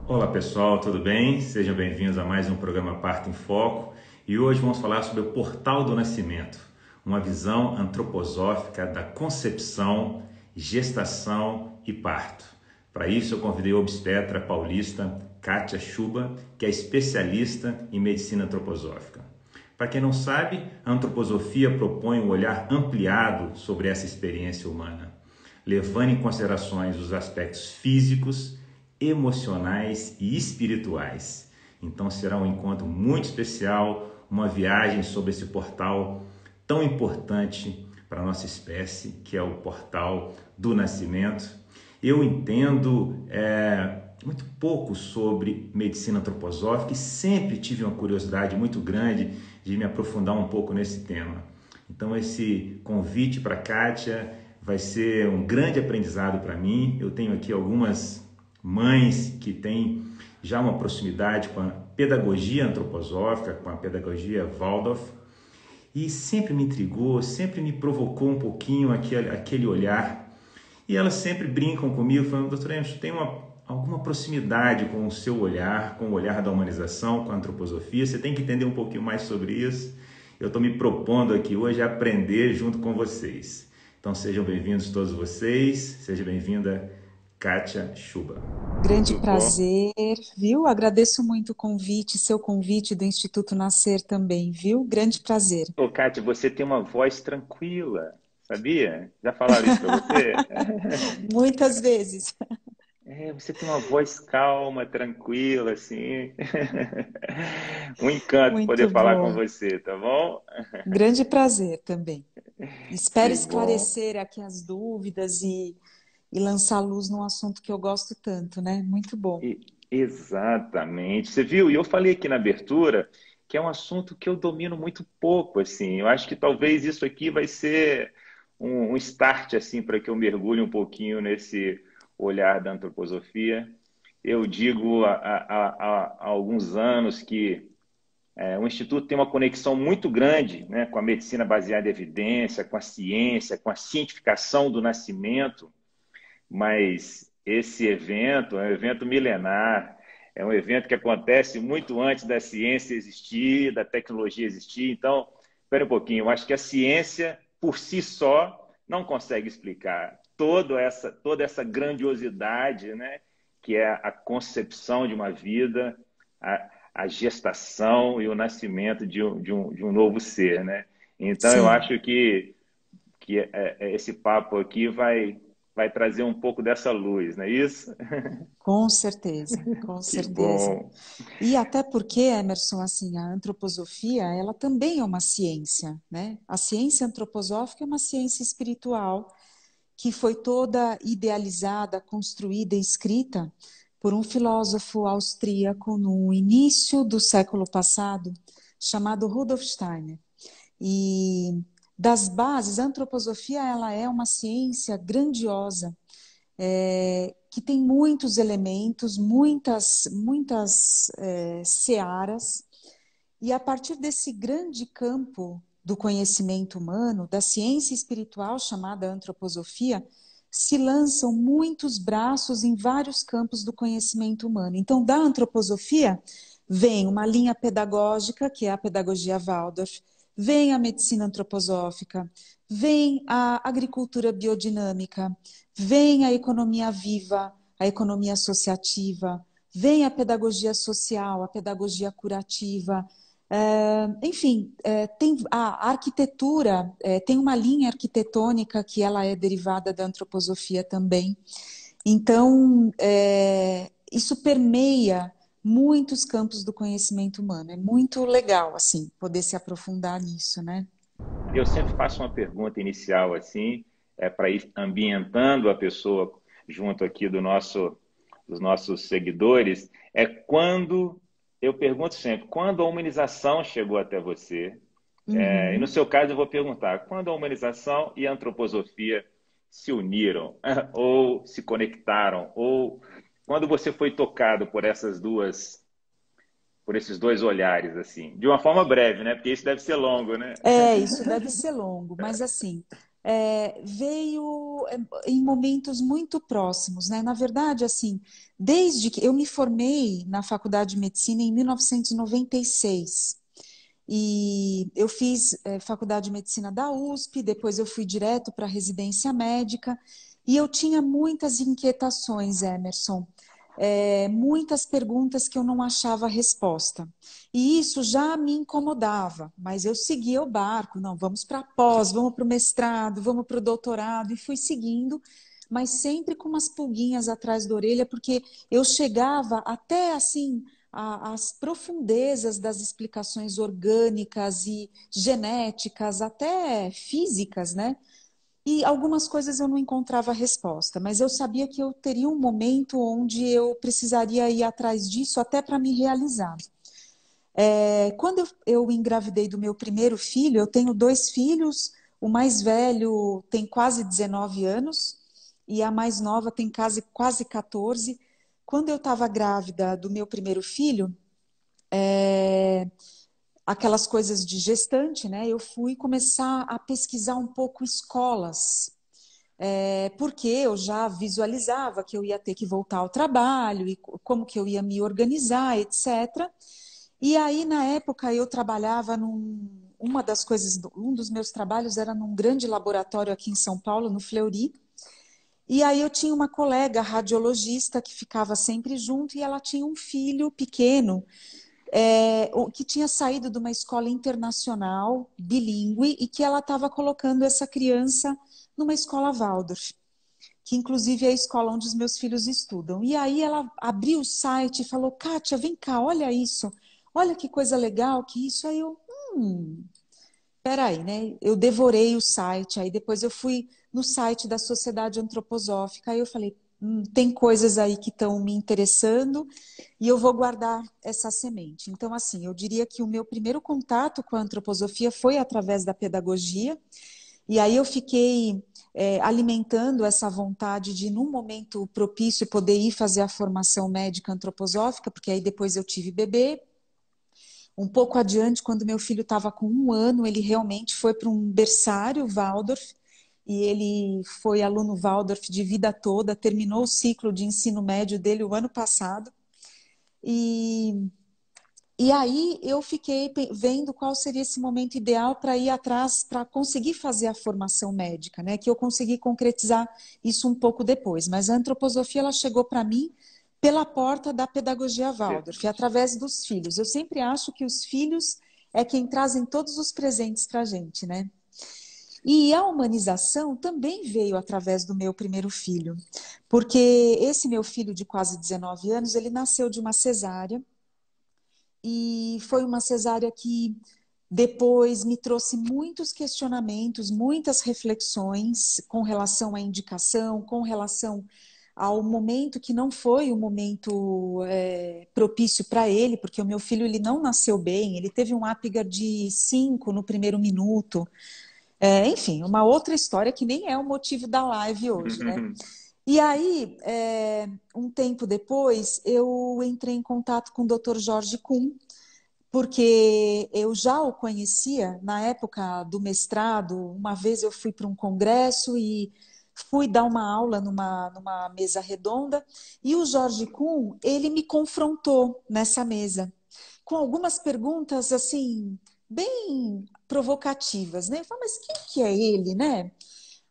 Olá pessoal, tudo bem? Sejam bem-vindos a mais um programa Parto em Foco e hoje vamos falar sobre o Portal do Nascimento, uma visão antroposófica da concepção, gestação e parto. Para isso eu convidei a obstetra paulista Kátia Schuba, que é especialista em medicina antroposófica. Para quem não sabe, a antroposofia propõe um olhar ampliado sobre essa experiência humana, levando em considerações os aspectos físicos, emocionais e espirituais. Então será um encontro muito especial, uma viagem sobre esse portal tão importante para a nossa espécie, que é o portal do nascimento. Eu entendo muito pouco sobre medicina antroposófica e sempre tive uma curiosidade muito grande de me aprofundar um pouco nesse tema. Então esse convite para a Kátia vai ser um grande aprendizado para mim. Eu tenho aqui algumas mães que têm já uma proximidade com a pedagogia antroposófica, com a pedagogia Waldorf, e sempre me intrigou, sempre me provocou um pouquinho aquele olhar. E elas sempre brincam comigo, falando: doutor Emerson, tem alguma proximidade com o seu olhar, com o olhar da humanização, com a antroposofia, você tem que entender um pouquinho mais sobre isso. Eu estou me propondo aqui hoje a aprender junto com vocês. Então sejam bem-vindos todos vocês, seja bem-vinda Kátia Schuba. Grande Tudo bom? prazer, viu? Agradeço muito o convite, seu convite do Instituto Nascer também, viu? Grande prazer. Ô, Kátia, você tem uma voz tranquila, sabia? Já falaram isso para você? Muitas vezes. Você tem uma voz calma, tranquila, assim. Um encanto poder Muito falar com bom. você, tá bom? Grande prazer também. Espero Que bom. esclarecer aqui as dúvidas e lançar luz num assunto que eu gosto tanto, né? Muito bom. Exatamente. Você viu? E eu falei aqui na abertura que é um assunto que eu domino muito pouco, assim. Eu acho que talvez isso aqui vai ser um start, assim, para que eu mergulhe um pouquinho nesse olhar da antroposofia. Eu digo há alguns anos que o Instituto tem uma conexão muito grande, né, com a medicina baseada em evidência, com a ciência, com a cientificação do nascimento, mas esse evento é um evento milenar, é um evento que acontece muito antes da ciência existir, da tecnologia existir. Então, espera um pouquinho, eu acho que a ciência, por si só, não consegue explicar toda essa grandiosidade, né, que é a concepção de uma vida, a gestação e o nascimento de um novo ser. Né? Então, eu Sim, acho que esse papo aqui vai trazer um pouco dessa luz, não é isso? com certeza, com Que certeza. bom. E até porque, Emerson, assim, a antroposofia, ela também é uma ciência, né? A ciência antroposófica é uma ciência espiritual que foi toda idealizada, construída e escrita por um filósofo austríaco no início do século passado, chamado Rudolf Steiner. E das bases, a antroposofia ela é uma ciência grandiosa, que tem muitos elementos, muitas searas, e a partir desse grande campo do conhecimento humano, da ciência espiritual chamada antroposofia, se lançam muitos braços em vários campos do conhecimento humano. Então, da antroposofia vem uma linha pedagógica, que é a pedagogia Waldorf, vem a medicina antroposófica, vem a agricultura biodinâmica, vem a economia viva, a economia associativa, vem a pedagogia social, a pedagogia curativa, enfim, tem a arquitetura, tem uma linha arquitetônica que ela é derivada da antroposofia também. Então, isso permeia muitos campos do conhecimento humano. É muito legal, assim, poder se aprofundar nisso, né? Eu sempre faço uma pergunta inicial assim, para ir ambientando a pessoa junto aqui dos nossos seguidores, eu pergunto sempre, quando a humanização chegou até você? E no Uhum. seu caso eu vou perguntar, quando a humanização e a antroposofia se uniram, ou se conectaram, ou quando você foi tocado por esses dois olhares, assim, de uma forma breve, né? Porque isso deve ser longo, né? Isso deve ser longo, mas assim. veio em momentos muito próximos, né? Na verdade, assim, desde que eu me formei na Faculdade de Medicina em 1996. E eu fiz faculdade de medicina da USP, depois eu fui direto para a residência médica, e eu tinha muitas inquietações, Emerson, muitas perguntas que eu não achava resposta. E isso já me incomodava, mas eu seguia o barco, não, vamos para a pós, vamos para o mestrado, vamos para o doutorado, e fui seguindo, mas sempre com umas pulguinhas atrás da orelha, porque eu chegava até assim as profundezas das explicações orgânicas e genéticas, até físicas, né? E algumas coisas eu não encontrava resposta, mas eu sabia que eu teria um momento onde eu precisaria ir atrás disso até para me realizar. Quando eu engravidei do meu primeiro filho, eu tenho dois filhos, o mais velho tem quase 19 anos e a mais nova tem quase 14. Quando eu estava grávida do meu primeiro filho, aquelas coisas de gestante, né? Eu fui começar a pesquisar um pouco escolas, porque eu já visualizava que eu ia ter que voltar ao trabalho e como que eu ia me organizar, etc. E aí, na época, eu trabalhava uma das coisas, um dos meus trabalhos era num grande laboratório aqui em São Paulo, no Fleury. E aí eu tinha uma colega radiologista que ficava sempre junto e ela tinha um filho pequeno que tinha saído de uma escola internacional, bilíngue, e que ela estava colocando essa criança numa escola Waldorf, que inclusive é a escola onde os meus filhos estudam. E aí ela abriu o site e falou, Kátia, vem cá, olha isso, olha que coisa legal que isso. Aí eu, peraí, né? Eu devorei o site, aí depois eu fui no site da Sociedade Antroposófica, aí eu falei, tem coisas aí que estão me interessando e eu vou guardar essa semente. Então, assim, eu diria que o meu primeiro contato com a antroposofia foi através da pedagogia, e aí eu fiquei alimentando essa vontade de, num momento propício, poder ir fazer a formação médica antroposófica, porque aí depois eu tive bebê. Um pouco adiante, quando meu filho estava com 1 ano, ele realmente foi para um berçário Waldorf, e ele foi aluno Waldorf de vida toda, terminou o ciclo de ensino médio dele o ano passado. E, e aí eu fiquei vendo qual seria esse momento ideal para ir atrás, para conseguir fazer a formação médica, né? Que eu consegui concretizar isso um pouco depois. Mas a antroposofia ela chegou para mim pela porta da pedagogia Waldorf, através dos filhos. Eu sempre acho que os filhos é quem trazem todos os presentes para a gente, né? E a humanização também veio através do meu primeiro filho, porque esse meu filho de quase 19 anos, ele nasceu de uma cesárea, e foi uma cesárea que depois me trouxe muitos questionamentos, muitas reflexões com relação à indicação, com relação ao momento que não foi o momento propício para ele, porque o meu filho ele não nasceu bem, ele teve um Apgar de 5 no primeiro minuto. Enfim, uma outra história que nem é o motivo da live hoje, né? E aí, um tempo depois, eu entrei em contato com o Dr. Jorge Kuhn, porque eu já o conhecia na época do mestrado. Uma vez eu fui para um congresso e fui dar uma aula numa mesa redonda, e o Jorge Kuhn, ele me confrontou nessa mesa com algumas perguntas assim bem provocativas, né? Eu falei, mas quem que é ele, né?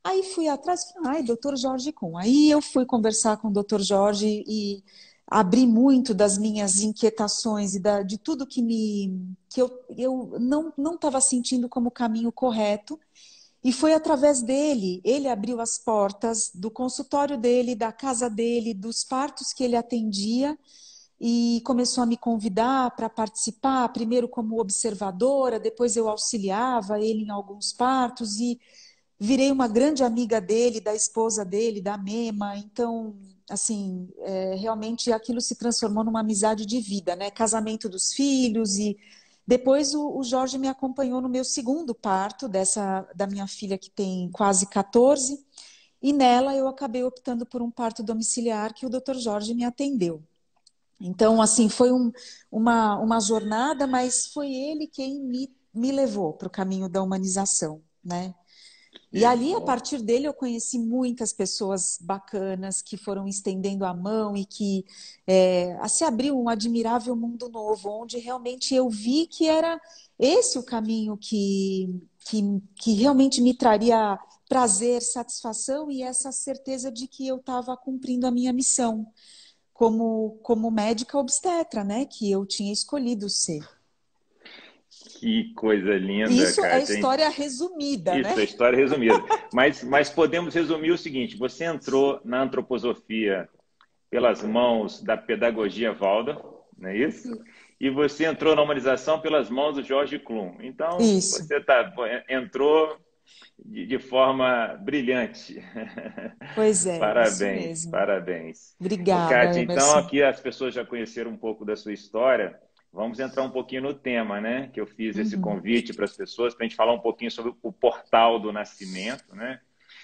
Aí fui atrás e falei, ai, doutor Jorge Kuhn. Aí eu fui conversar com o doutor Jorge e abri muito das minhas inquietações e de tudo que eu não estava sentindo como o caminho correto. E foi através dele, ele abriu as portas do consultório dele, da casa dele, dos partos que ele atendia, e começou a me convidar para participar, primeiro como observadora, depois eu auxiliava ele em alguns partos e virei uma grande amiga dele, da esposa dele, da Mema. Então, assim, realmente aquilo se transformou numa amizade de vida, né? Casamento dos filhos. E depois o Jorge me acompanhou no meu segundo parto, da minha filha que tem quase 14, e nela eu acabei optando por um parto domiciliar que o Dr. Jorge me atendeu. Então, assim, foi uma jornada, mas foi ele quem me levou para o caminho da humanização, né? E Que ali, a bom. partir dele, eu conheci muitas pessoas bacanas que foram estendendo a mão e que se abriu um admirável mundo novo, onde realmente eu vi que era esse o caminho que realmente me traria prazer, satisfação e essa certeza de que eu estava cumprindo a minha missão como médica obstetra, né? Que eu tinha escolhido ser. Que coisa linda, Isso é Kátia. história resumida, né? Isso, a história resumida. Mas podemos resumir o seguinte: você entrou na antroposofia pelas mãos da pedagogia Waldorf, não é isso? E você entrou na humanização pelas mãos do Jorge Klum. Então, Isso. você entrou de forma brilhante. Pois é, isso Parabéns, mesmo. parabéns. Ô, Obrigada, Kátia, então Emerson. aqui as pessoas já conheceram um pouco da sua história. Vamos entrar um pouquinho no tema, né? Que eu fiz esse Uhum. convite para as pessoas, para a gente falar um pouquinho sobre o portal do nascimento, né?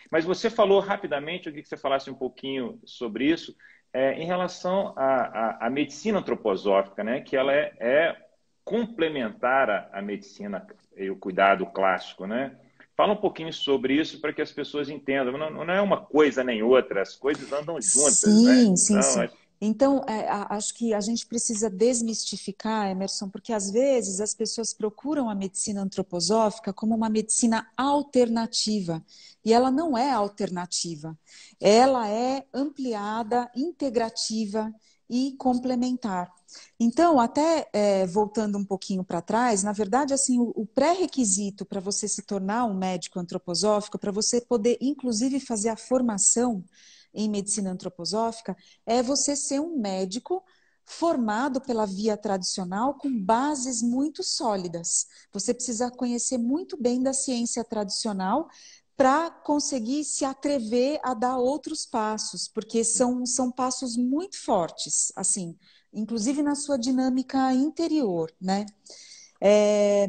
Mas você falou rapidamente, eu queria que você falasse um pouquinho sobre isso, em relação à medicina antroposófica, né? Que ela é complementar à medicina e o cuidado clássico, né? Fala um pouquinho sobre isso para que as pessoas entendam. Não é uma coisa nem outra, as coisas andam juntas, né? Sim, sim, Então, sim. Então, acho que a gente precisa desmistificar, Emerson, porque às vezes as pessoas procuram a medicina antroposófica como uma medicina alternativa. E ela não é alternativa. Ela é ampliada, integrativa e complementar. Então, até voltando um pouquinho para trás, na verdade, assim, o pré-requisito para você se tornar um médico antroposófico, para você poder, inclusive, fazer a formação em medicina antroposófica, é você ser um médico formado pela via tradicional com bases muito sólidas. Você precisa conhecer muito bem da ciência tradicional para conseguir se atrever a dar outros passos, porque são passos muito fortes, assim, inclusive na sua dinâmica interior, né?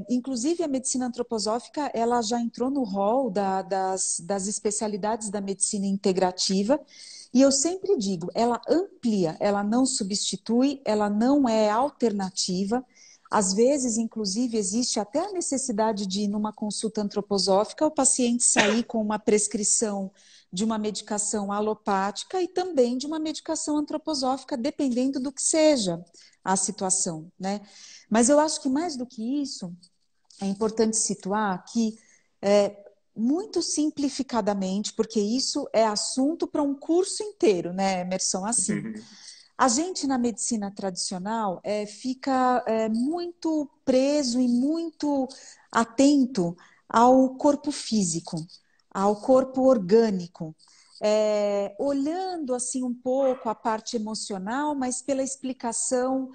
Inclusive, a medicina antroposófica ela já entrou no rol das especialidades da medicina integrativa, e eu sempre digo, ela amplia, ela não substitui, ela não é alternativa. Às vezes, inclusive, existe até a necessidade de, numa consulta antroposófica, o paciente sair com uma prescrição de uma medicação alopática e também de uma medicação antroposófica, dependendo do que seja a situação, né? Mas eu acho que mais do que isso, é importante situar que, muito simplificadamente, porque isso é assunto para um curso inteiro, né, Emerson? Assim, a gente na medicina tradicional fica muito preso e muito atento ao corpo físico, ao corpo orgânico, olhando assim um pouco a parte emocional, mas pela explicação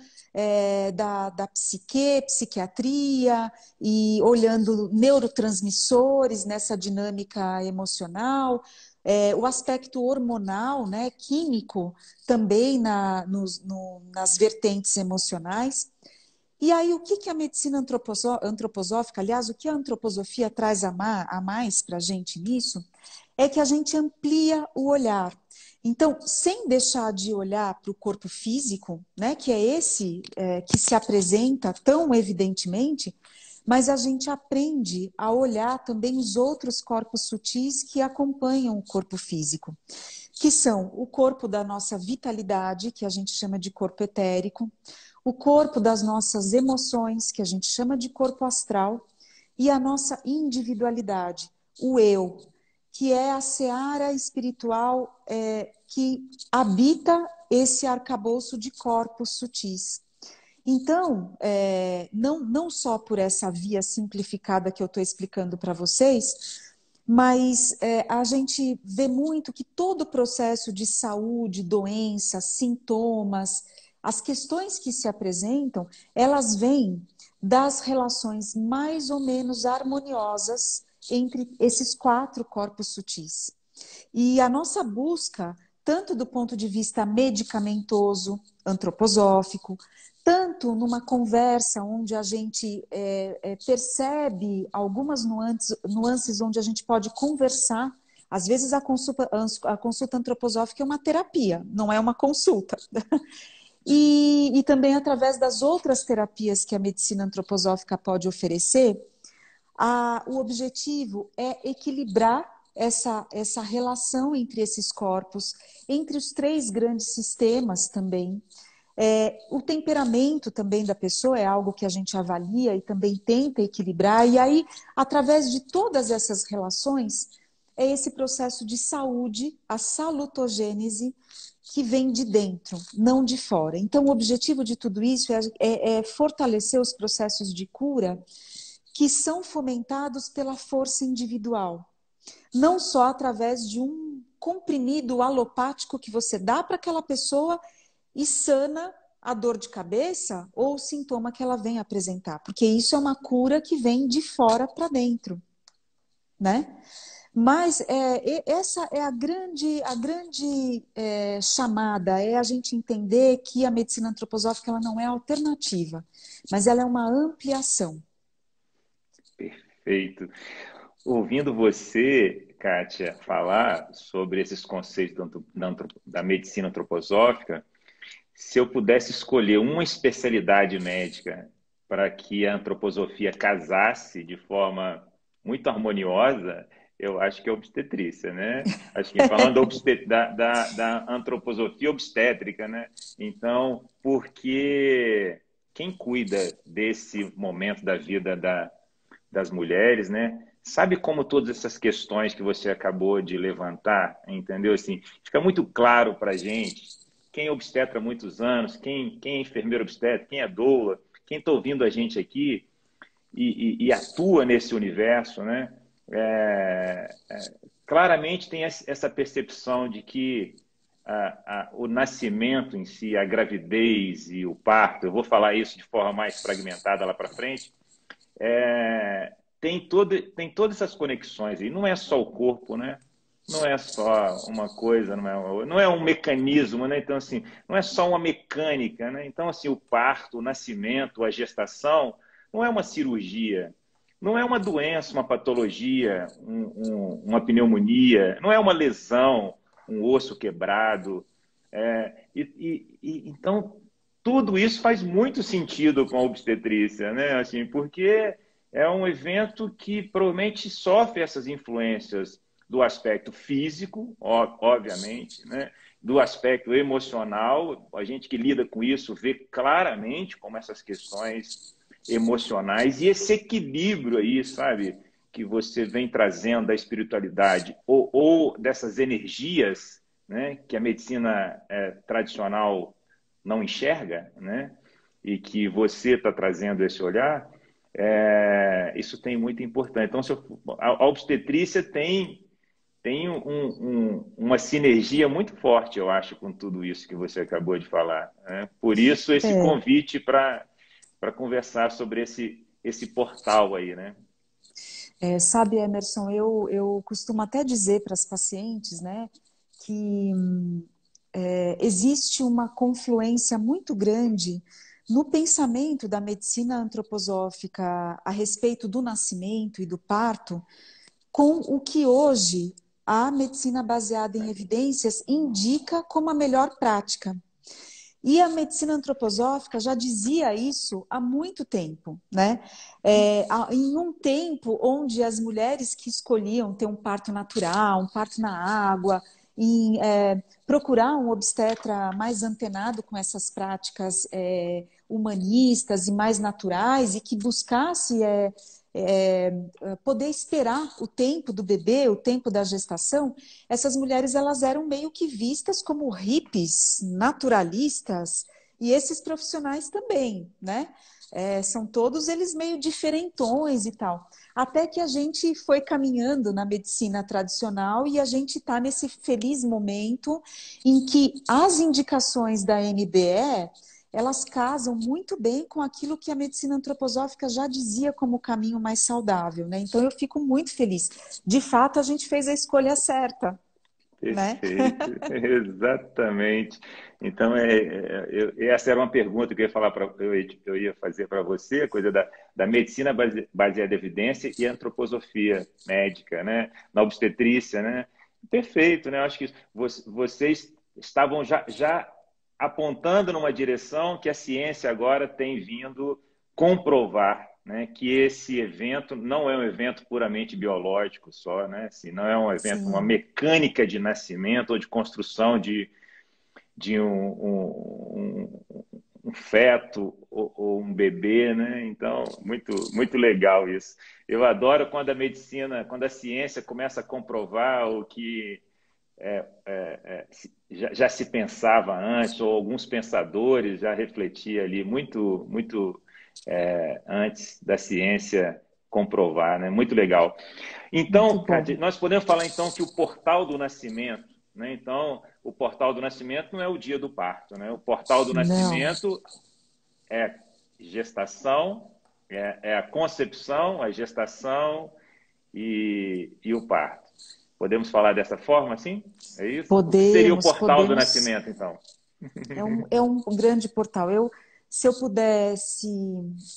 da psique, psiquiatria e olhando neurotransmissores nessa dinâmica emocional, o aspecto hormonal, né, químico, também nas vertentes emocionais. E aí, o que a medicina antroposófica, aliás, o que a antroposofia traz a mais para a gente nisso, é que a gente amplia o olhar. Então, sem deixar de olhar para o corpo físico, né, que é esse que se apresenta tão evidentemente, mas a gente aprende a olhar também os outros corpos sutis que acompanham o corpo físico, que são o corpo da nossa vitalidade, que a gente chama de corpo etérico, o corpo das nossas emoções, que a gente chama de corpo astral, e a nossa individualidade, o eu, que é a seara espiritual que habita esse arcabouço de corpos sutis. Então, não só por essa via simplificada que eu estou explicando para vocês, mas a gente vê muito que todo o processo de saúde, doença, sintomas, as questões que se apresentam, elas vêm das relações mais ou menos harmoniosas entre esses quatro corpos sutis. E a nossa busca, tanto do ponto de vista medicamentoso, antroposófico, tanto numa conversa onde a gente percebe algumas nuances onde a gente pode conversar. Às vezes a consulta antroposófica é uma terapia, não é uma consulta. E também através das outras terapias que a medicina antroposófica pode oferecer, O objetivo é equilibrar essa relação entre esses corpos, entre os três grandes sistemas também. O temperamento também da pessoa é algo que a gente avalia e também tenta equilibrar. E aí, através de todas essas relações, é esse processo de saúde, a salutogênese, que vem de dentro, não de fora. Então, o objetivo de tudo isso é fortalecer os processos de cura que são fomentados pela força individual. Não só através de um comprimido alopático que você dá para aquela pessoa e sana a dor de cabeça ou o sintoma que ela vem apresentar. Porque isso é uma cura que vem de fora para dentro, né? Mas essa é a grande chamada, é a gente entender que a medicina antroposófica ela não é alternativa, mas ela é uma ampliação. Perfeito. Ouvindo você, Kátia, falar sobre esses conceitos da medicina antroposófica, se eu pudesse escolher uma especialidade médica para que a antroposofia casasse de forma muito harmoniosa, eu acho que é a obstetrícia, né? Acho que falando da antroposofia obstétrica, né? Então, porque quem cuida desse momento da vida das mulheres, né? Sabe como todas essas questões que você acabou de levantar, entendeu? Assim, fica muito claro para a gente, quem é obstetra há muitos anos, quem é enfermeiro obstetra, quem é doula, quem está ouvindo a gente aqui e atua nesse universo, né? Claramente tem essa percepção de que o nascimento em si, a gravidez e o parto, eu vou falar isso de forma mais fragmentada lá para frente, tem todas essas conexões aí. Não é só o corpo, né? Não é só uma coisa, não é um mecanismo, né? Então, assim, não é só uma mecânica, né? Então, assim, o parto, o nascimento, a gestação, não é uma cirurgia, não é uma doença, uma patologia, uma pneumonia, não é uma lesão, um osso quebrado. Então, tudo isso faz muito sentido com a obstetrícia, né? Assim, porque é um evento que provavelmente sofre essas influências do aspecto físico, obviamente, né? Do aspecto emocional. A gente que lida com isso vê claramente como essas questões emocionais e esse equilíbrio aí, sabe, que você vem trazendo da espiritualidade ou dessas energias, né, que a medicina tradicional não enxerga, né, e que você está trazendo esse olhar, isso tem muita importância. Então, a obstetrícia tem uma sinergia muito forte, eu acho, com tudo isso que você acabou de falar, né? Por isso, esse convite para conversar sobre esse portal aí, né? Sabe, Emerson, eu costumo até dizer para as pacientes, né, que existe uma confluência muito grande no pensamento da medicina antroposófica a respeito do nascimento e do parto, com o que hoje a medicina baseada em evidências indica como a melhor prática. E a medicina antroposófica já dizia isso há muito tempo, né? Em um tempo onde as mulheres que escolhiam ter um parto natural, um parto na água, procurar um obstetra mais antenado com essas práticas humanistas e mais naturais e que buscasse poder esperar o tempo do bebê, o tempo da gestação, essas mulheres elas eram meio que vistas como hippies, naturalistas, e esses profissionais também, né? São todos eles meio diferentões e tal. Até que a gente foi caminhando na medicina tradicional e a gente está nesse feliz momento em que as indicações da NBE elas casam muito bem com aquilo que a medicina antroposófica já dizia como o caminho mais saudável, né? Então eu fico muito feliz. De fato, a gente fez a escolha certa, né? Perfeito, exatamente. Então, essa era uma pergunta que eu ia falar eu ia fazer para você, a coisa da medicina baseada em evidência e antroposofia médica, né? Na obstetrícia, né? Perfeito, né? Eu acho que vocês estavam já apontando numa direção que a ciência agora tem vindo comprovar, né, que esse evento não é um evento puramente biológico só, né? Assim, não é um evento, uma sim, mecânica de nascimento ou de construção de um feto ou um bebê, né? Então, muito legal isso. Eu adoro quando a medicina, quando a ciência começa a comprovar o que já se pensava antes, ou alguns pensadores já refletiam ali muito antes da ciência comprovar, né? Muito legal. muito Então, bom. Cátia, nós podemos falar então que o portal do nascimento, né? Então, o portal do nascimento não é o dia do parto, né? O portal do Não, nascimento é gestação, é a concepção, a gestação e o parto. Podemos falar dessa forma, assim? É isso? O que seria o podemos, portal do podemos. nascimento, então? É um grande portal. Se eu pudesse,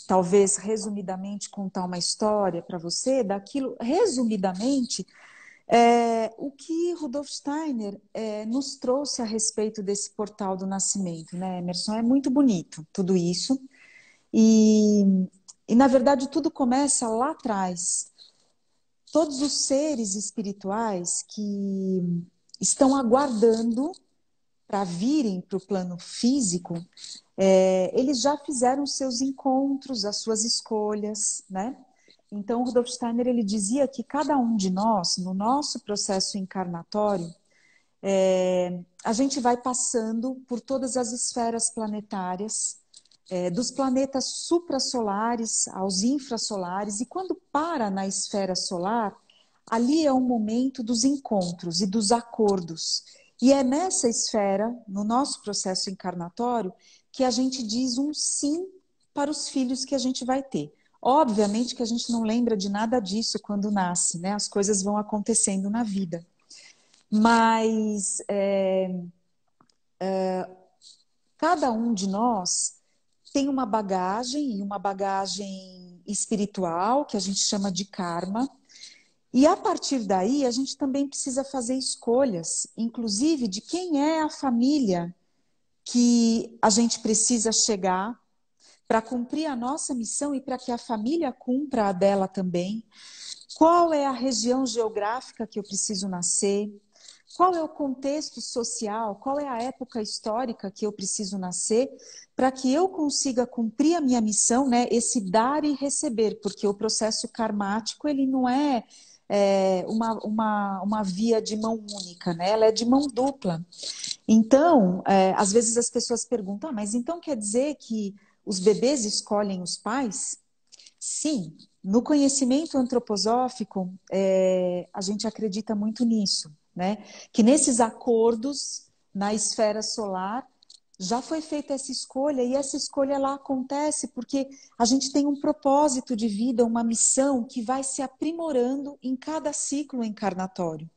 talvez resumidamente, contar uma história para você, daquilo, resumidamente, o que Rudolf Steiner nos trouxe a respeito desse portal do nascimento, né, Emerson? É muito bonito tudo isso. E, na verdade, tudo começa lá atrás. Todos os seres espirituais que estão aguardando para virem para o plano físico, eles já fizeram seus encontros, as suas escolhas, né? Então, Rudolf Steiner ele dizia que cada um de nós, no nosso processo encarnatório, a gente vai passando por todas as esferas planetárias, dos planetas suprassolares aos infrasolares, e quando para na esfera solar, ali é o momento dos encontros e dos acordos. E é nessa esfera, no nosso processo encarnatório, que a gente diz um sim para os filhos que a gente vai ter. Obviamente que a gente não lembra de nada disso quando nasce, né? As coisas vão acontecendo na vida. Mas cada um de nós tem uma bagagem, e uma bagagem espiritual, que a gente chama de karma, e a partir daí a gente também precisa fazer escolhas, inclusive de quem é a família que a gente precisa chegar para cumprir a nossa missão e para que a família cumpra a dela também. Qual é a região geográfica que eu preciso nascer? Qual é o contexto social? Qual é a época histórica que eu preciso nascer para que eu consiga cumprir a minha missão, né? Esse dar e receber, porque o processo karmático ele não é, uma via de mão única, né? Ela é de mão dupla. Então, às vezes as pessoas perguntam, mas então quer dizer que os bebês escolhem os pais? Sim, no conhecimento antroposófico, a gente acredita muito nisso, né? Que nesses acordos na esfera solar já foi feita essa escolha e essa escolha ela acontece porque a gente tem um propósito de vida, uma missão que vai se aprimorando em cada ciclo encarnatório.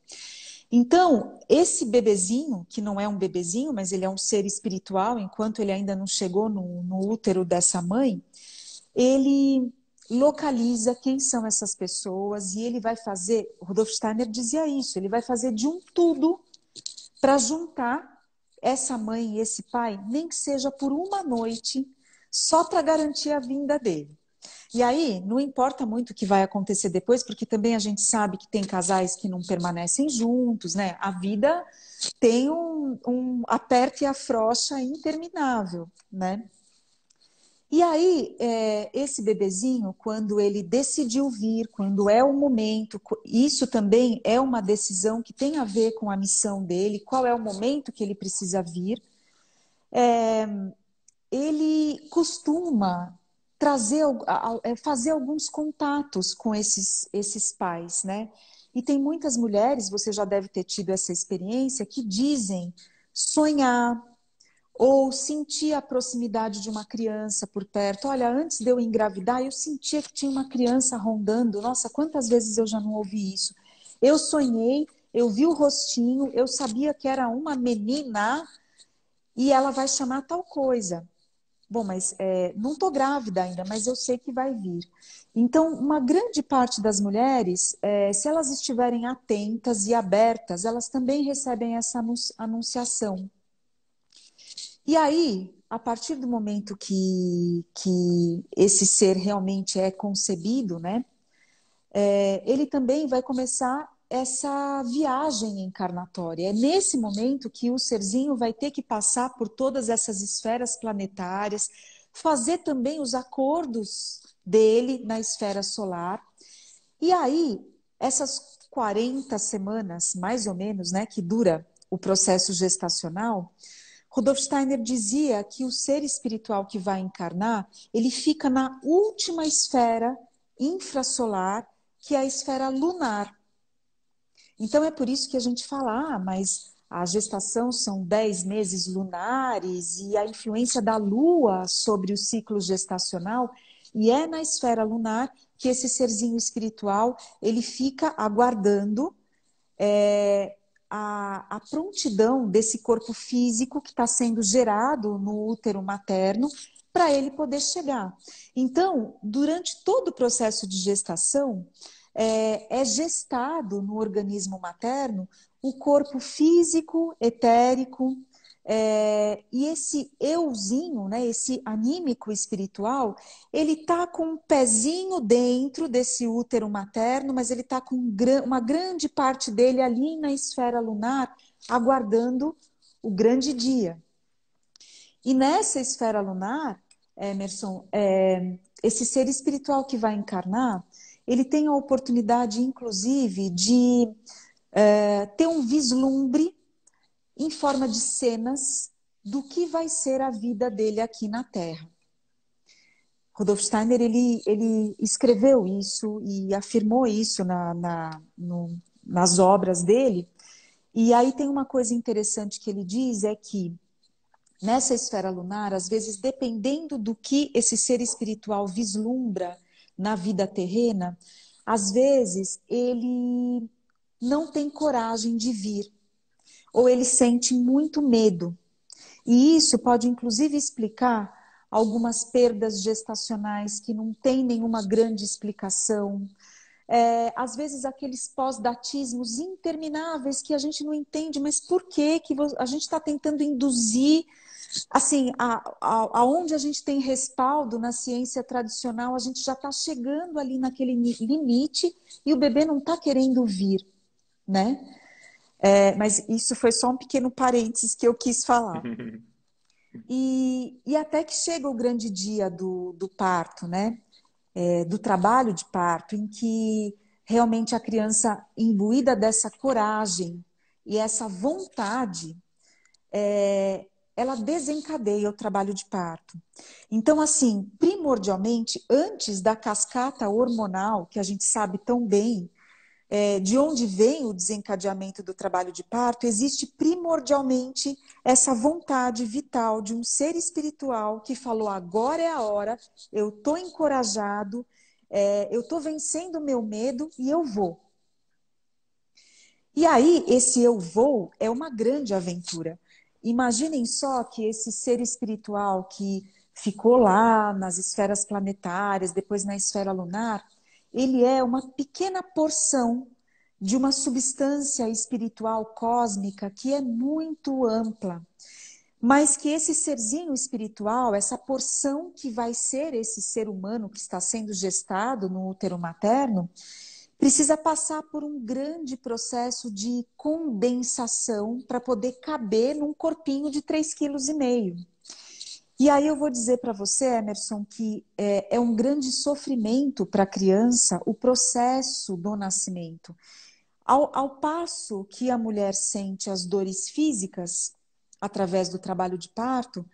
Então, esse bebezinho, que não é um bebezinho, mas ele é um ser espiritual, enquanto ele ainda não chegou no útero dessa mãe, ele localiza quem são essas pessoas e ele vai fazer, o Rudolf Steiner dizia isso, ele vai fazer de um tudo para juntar essa mãe e esse pai, nem que seja por uma noite, só para garantir a vinda dele. E aí, não importa muito o que vai acontecer depois, porque também a gente sabe que tem casais que não permanecem juntos, né? A vida tem um aperta e afrouxa interminável, né? E aí, esse bebezinho, quando ele decidiu vir, quando é o momento, isso também é uma decisão que tem a ver com a missão dele, qual é o momento que ele precisa vir, ele costuma trazer, fazer alguns contatos com esses pais, né? E tem muitas mulheres, você já deve ter tido essa experiência, que dizem sonhar, ou sentir a proximidade de uma criança por perto. Olha, antes de eu engravidar, eu sentia que tinha uma criança rondando. Nossa, quantas vezes eu já não ouvi isso? Eu sonhei, eu vi o rostinho, eu sabia que era uma menina e ela vai chamar tal coisa. Bom, mas não estou grávida ainda, mas eu sei que vai vir. Então, uma grande parte das mulheres, se elas estiverem atentas e abertas, elas também recebem essa anunciação. E aí, a partir do momento que esse ser realmente é concebido, né? Ele também vai começar essa viagem encarnatória. É nesse momento que o serzinho vai ter que passar por todas essas esferas planetárias, fazer também os acordos dele na esfera solar. E aí, essas 40 semanas, mais ou menos, né, que dura o processo gestacional, Rudolf Steiner dizia que o ser espiritual que vai encarnar, ele fica na última esfera infrasolar, que é a esfera lunar. Então é por isso que a gente fala, mas a gestação são 10 meses lunares e a influência da Lua sobre o ciclo gestacional, e é na esfera lunar que esse serzinho espiritual ele fica aguardando a prontidão desse corpo físico que está sendo gerado no útero materno para ele poder chegar. Então, durante todo o processo de gestação, é gestado no organismo materno o corpo físico, etérico, e esse euzinho, né, esse anímico espiritual, ele tá com um pezinho dentro desse útero materno, mas ele tá com uma grande parte dele ali na esfera lunar, aguardando o grande dia. E nessa esfera lunar, Emerson, esse ser espiritual que vai encarnar, ele tem a oportunidade, inclusive, de ter um vislumbre em forma de cenas do que vai ser a vida dele aqui na Terra. Rudolf Steiner, ele escreveu isso e afirmou isso nas obras dele. E aí tem uma coisa interessante que ele diz, é que nessa esfera lunar, às vezes, dependendo do que esse ser espiritual vislumbra na vida terrena, às vezes ele não tem coragem de vir, ou ele sente muito medo. E isso pode, inclusive, explicar algumas perdas gestacionais que não tem nenhuma grande explicação. Às vezes, aqueles pós-datismos intermináveis que a gente não entende, mas por que a gente está tentando induzir, assim, aonde a gente tem respaldo na ciência tradicional, a gente já está chegando ali naquele limite e o bebê não está querendo vir, né? Mas isso foi só um pequeno parênteses que eu quis falar. E até que chega o grande dia do parto, né? Do trabalho de parto, em que realmente a criança, imbuída dessa coragem e essa vontade, ela desencadeia o trabalho de parto. Então, assim, primordialmente, antes da cascata hormonal, que a gente sabe tão bem, de onde vem o desencadeamento do trabalho de parto, existe primordialmente essa vontade vital de um ser espiritual que falou: agora é a hora, eu estou encorajado, eu estou vencendo o meu medo e eu vou. E aí, esse eu vou é uma grande aventura. Imaginem só que esse ser espiritual que ficou lá nas esferas planetárias, depois na esfera lunar, ele é uma pequena porção de uma substância espiritual cósmica que é muito ampla, mas que esse serzinho espiritual, essa porção que vai ser esse ser humano que está sendo gestado no útero materno, precisa passar por um grande processo de condensação para poder caber num corpinho de 3,5 kg. E aí eu vou dizer para você, Emerson, que é um grande sofrimento para a criança o processo do nascimento. Ao passo que a mulher sente as dores físicas através do trabalho de parto,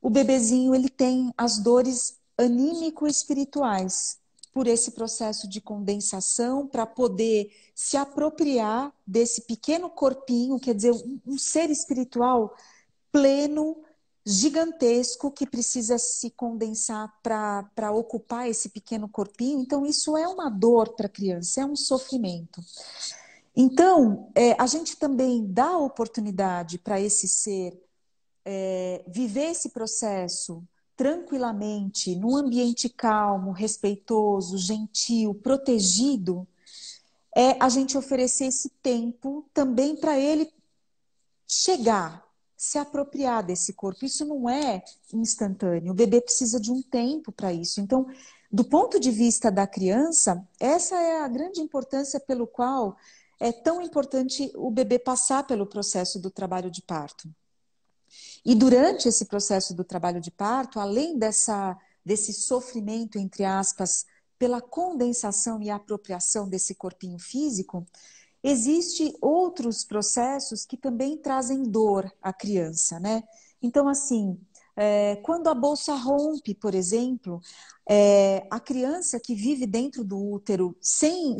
o bebezinho ele tem as dores anímico-espirituais por esse processo de condensação para poder se apropriar desse pequeno corpinho, quer dizer, um ser espiritual pleno, gigantesco, que precisa se condensar para ocupar esse pequeno corpinho. Então, isso é uma dor para a criança, é um sofrimento. Então, a gente também dá oportunidade para esse ser viver esse processo tranquilamente, num ambiente calmo, respeitoso, gentil, protegido, a gente oferecer esse tempo também para ele chegar, se apropriar desse corpo. Isso não é instantâneo, o bebê precisa de um tempo para isso. Então, do ponto de vista da criança, essa é a grande importância pelo qual é tão importante o bebê passar pelo processo do trabalho de parto. E durante esse processo do trabalho de parto, além desse sofrimento, entre aspas, pela condensação e apropriação desse corpinho físico, existem outros processos que também trazem dor à criança, né? Então, assim, quando a bolsa rompe, por exemplo, a criança que vive dentro do útero sem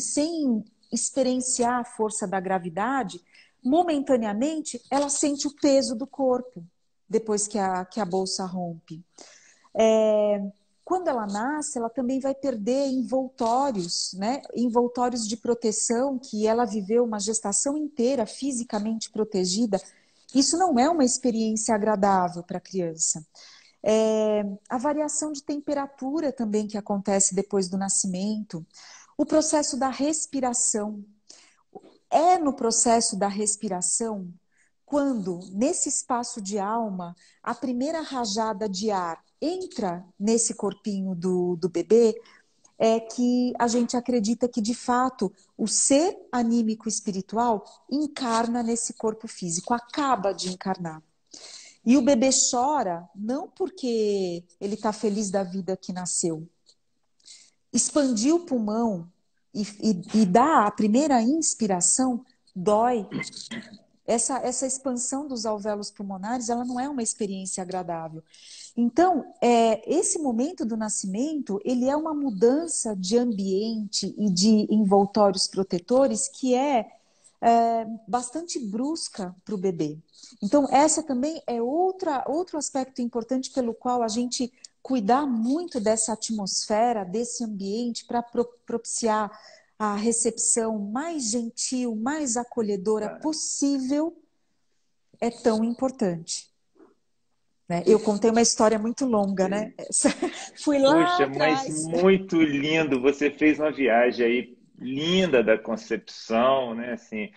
experienciar a força da gravidade, momentaneamente ela sente o peso do corpo depois que a bolsa rompe. Quando ela nasce, ela também vai perder envoltórios, né? Envoltórios de proteção, que ela viveu uma gestação inteira fisicamente protegida. Isso não é uma experiência agradável para a criança. A variação de temperatura também que acontece depois do nascimento. O processo da respiração. É no processo da respiração quando, nesse espaço de alma, a primeira rajada de ar entra nesse corpinho do bebê, é que a gente acredita que, de fato, o ser anímico espiritual encarna nesse corpo físico, acaba de encarnar. E o bebê chora não porque ele está feliz da vida que nasceu. Expandir o pulmão e dar a primeira inspiração dói. Essa expansão dos alvéolos pulmonares, ela não é uma experiência agradável. Então, esse momento do nascimento, ele é uma mudança de ambiente e de envoltórios protetores que é bastante brusca para o bebê. Então, essa também é outro aspecto importante pelo qual a gente cuidar muito dessa atmosfera, desse ambiente, para propiciar a recepção mais gentil, mais acolhedora possível, é tão importante. Né? Eu contei uma história muito longa, né? Fui lá Puxa, mas atrás. muito lindo. Você fez uma viagem aí linda da concepção, né? Assim,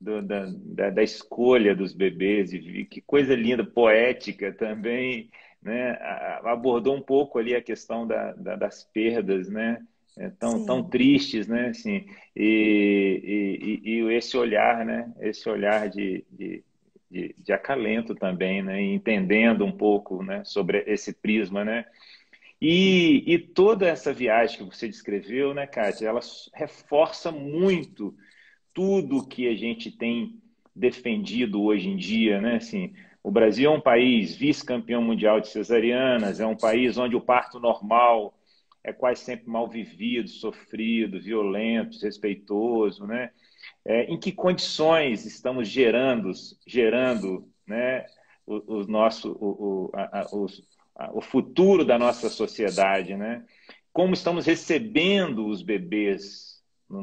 da escolha dos bebês, e que coisa linda, poética também, né? Abordou um pouco ali a questão das perdas, né? Tão Sim, tristes, né? Assim, e esse olhar, né? Esse olhar de acalento também, né? E entendendo um pouco, né? Sobre esse prisma, né? E toda essa viagem que você descreveu, né, Kátia, ela reforça muito tudo que a gente tem defendido hoje em dia, né? Assim, o Brasil é um país vice-campeão mundial de cesarianas, é um país onde o parto normal é quase sempre mal vivido, sofrido, violento, desrespeitoso, né? Em que condições estamos gerando, né, o nosso, o futuro da nossa sociedade, né? Como estamos recebendo os bebês no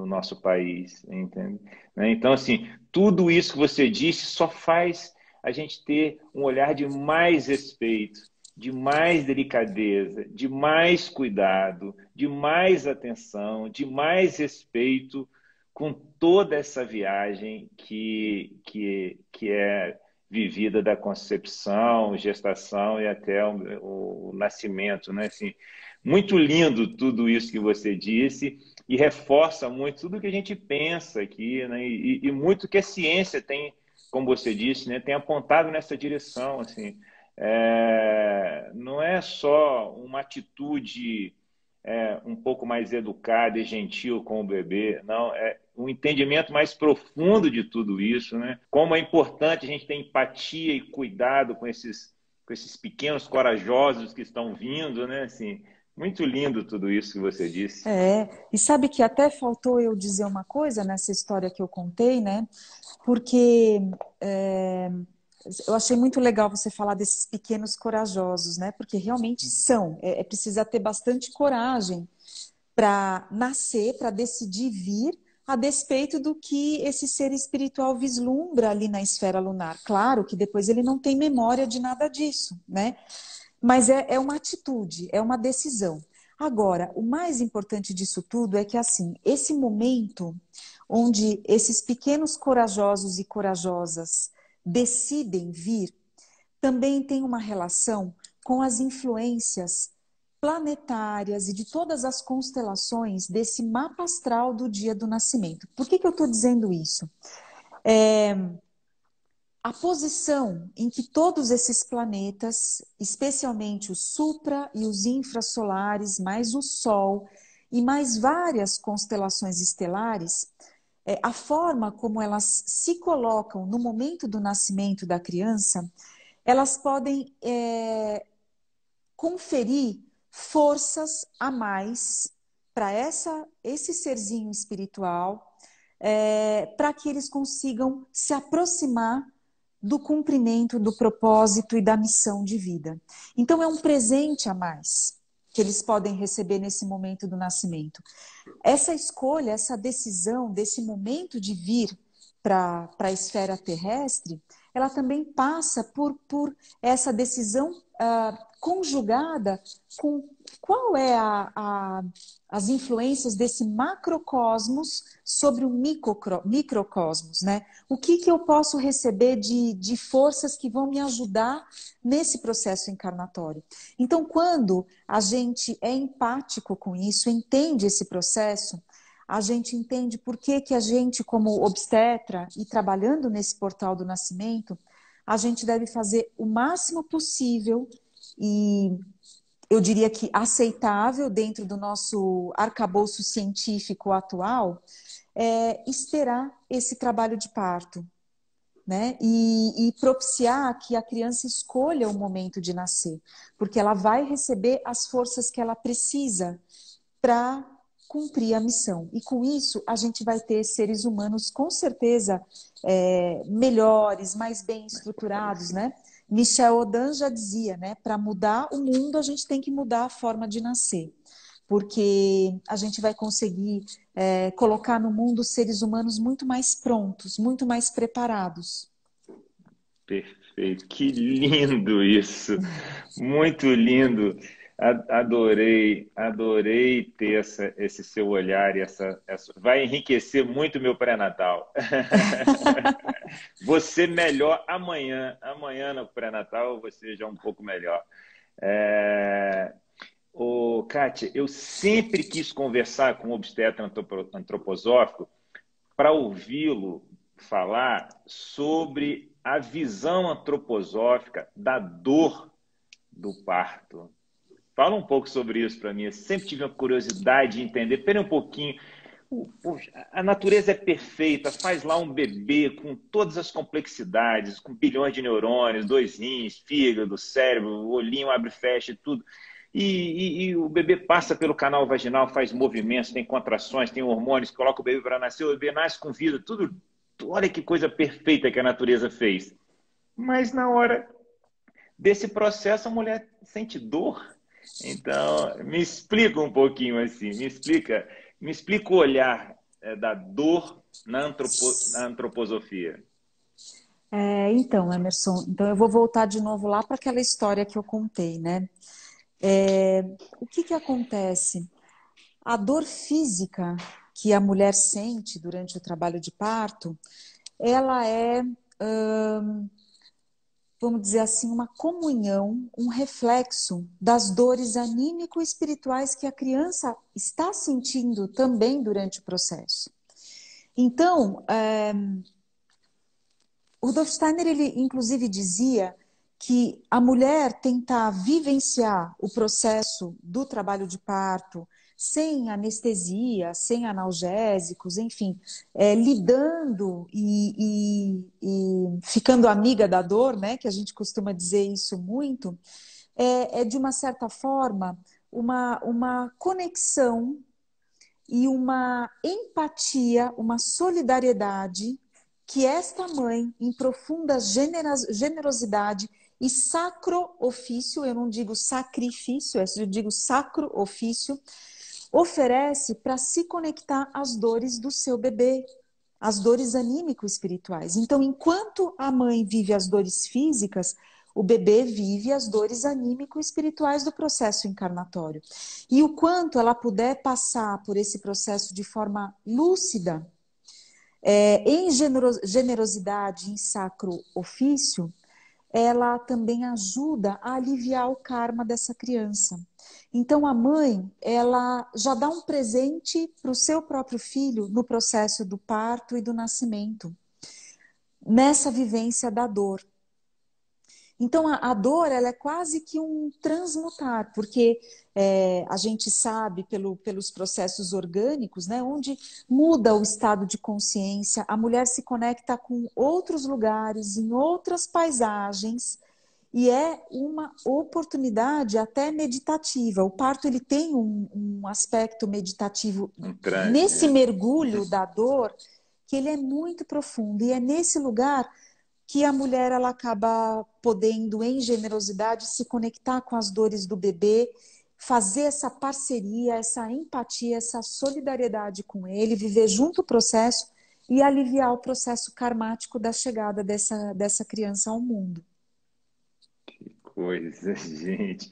nosso país, entende? Né? Então, assim, tudo isso que você disse só faz a gente ter um olhar de mais respeito, de mais delicadeza, de mais cuidado, de mais atenção, de mais respeito com toda essa viagem que é vivida da concepção, gestação e até o nascimento, né? Assim, muito lindo tudo isso que você disse e reforça muito tudo que a gente pensa aqui, né? E muito que a ciência tem, como você disse, né? Tem apontado nessa direção, assim. Não é só uma atitude um pouco mais educada e gentil com o bebê, não, é um entendimento mais profundo de tudo isso, né? Como é importante a gente ter empatia e cuidado com esses pequenos corajosos que estão vindo, né? Assim, muito lindo tudo isso que você disse. e sabe que até faltou eu dizer uma coisa nessa história que eu contei, né? Porque eu achei muito legal você falar desses pequenos corajosos, né? Porque realmente são. Precisa ter bastante coragem para nascer, para decidir vir, a despeito do que esse ser espiritual vislumbra ali na esfera lunar. Claro que depois ele não tem memória de nada disso, né? Mas é uma atitude, é uma decisão. Agora, o mais importante disso tudo é que, assim, esse momento onde esses pequenos corajosos e corajosas decidem vir, também tem uma relação com as influências planetárias e de todas as constelações desse mapa astral do dia do nascimento. Por que eu estou dizendo isso? A posição em que todos esses planetas, especialmente os supra e os infrasolares, mais o Sol e mais várias constelações estelares, a forma como elas se colocam no momento do nascimento da criança, elas podem conferir forças a mais para esse serzinho espiritual, para que eles consigam se aproximar do cumprimento do propósito e da missão de vida. Então é um presente a mais que eles podem receber nesse momento do nascimento. Essa escolha, essa decisão desse momento de vir para a esfera terrestre, ela também passa por essa decisão conjugada com qual é as influências desse macrocosmos sobre o microcosmos, né? O que eu posso receber de forças que vão me ajudar nesse processo encarnatório? Então, quando a gente é empático com isso, entende esse processo, a gente entende por que a gente, como obstetra e trabalhando nesse portal do nascimento, a gente deve fazer o máximo possível e eu diria que aceitável dentro do nosso arcabouço científico atual, esperar esse trabalho de parto, né? E propiciar que a criança escolha o momento de nascer, porque ela vai receber as forças que ela precisa para cumprir a missão. E com isso, a gente vai ter seres humanos, com certeza, melhores, mais bem estruturados, né? Michel Odan já dizia, né? Para mudar o mundo, a gente tem que mudar a forma de nascer. Porque a gente vai conseguir colocar no mundo seres humanos muito mais prontos, muito mais preparados. Perfeito, que lindo isso, muito lindo. Adorei ter esse seu olhar e vai enriquecer muito meu pré-natal. Você melhor amanhã no pré-natal você já um pouco melhor. Kátia, eu sempre quis conversar com um obstetra antroposófico para ouvi-lo falar sobre a visão antroposófica da dor do parto. Fala um pouco sobre isso para mim. Eu sempre tive uma curiosidade de entender. Espera um pouquinho. Poxa, a natureza é perfeita, faz lá um bebê com todas as complexidades, com bilhões de neurônios, 2 rins, fígado, cérebro, o olhinho abre e fecha e tudo. E o bebê passa pelo canal vaginal, faz movimentos, tem contrações, tem hormônios, coloca o bebê para nascer, o bebê nasce com vida, tudo. Olha que coisa perfeita que a natureza fez. Mas na hora desse processo a mulher sente dor. Então, me explica um pouquinho assim, me explica o olhar da dor na antroposofia. Então, Emerson, então eu vou voltar de novo lá para aquela história que eu contei, né? O que acontece? A dor física que a mulher sente durante o trabalho de parto, ela vamos dizer assim, uma comunhão, um reflexo das dores anímico-espirituais que a criança está sentindo também durante o processo. Então, o Rudolf Steiner, ele inclusive dizia que a mulher tentar vivenciar o processo do trabalho de parto sem anestesia, sem analgésicos, enfim, lidando e ficando amiga da dor, né, que a gente costuma dizer isso muito, de uma certa forma uma conexão e uma empatia, uma solidariedade que esta mãe, em profunda generosidade e sacro ofício, eu não digo sacrifício, eu digo sacro ofício, oferece para se conectar às dores do seu bebê, às dores anímico-espirituais. Então, enquanto a mãe vive as dores físicas, o bebê vive as dores anímico-espirituais do processo encarnatório. E o quanto ela puder passar por esse processo de forma lúcida, Em generosidade, em sacro ofício, ela também ajuda a aliviar o karma dessa criança. Então, a mãe, ela já dá um presente para o seu próprio filho no processo do parto e do nascimento, nessa vivência da dor. Então, a dor, ela é quase que um transmutar, porque a gente sabe pelos processos orgânicos, né, onde muda o estado de consciência, a mulher se conecta com outros lugares, em outras paisagens, e é uma oportunidade até meditativa. O parto, ele tem um aspecto meditativo Um transe, nesse né? mergulho da dor, que ele é muito profundo, e é nesse lugar que a mulher ela acaba podendo, em generosidade, se conectar com as dores do bebê, fazer essa parceria, essa empatia, essa solidariedade com ele, viver junto o processo e aliviar o processo karmático da chegada dessa criança ao mundo. Coisa, gente.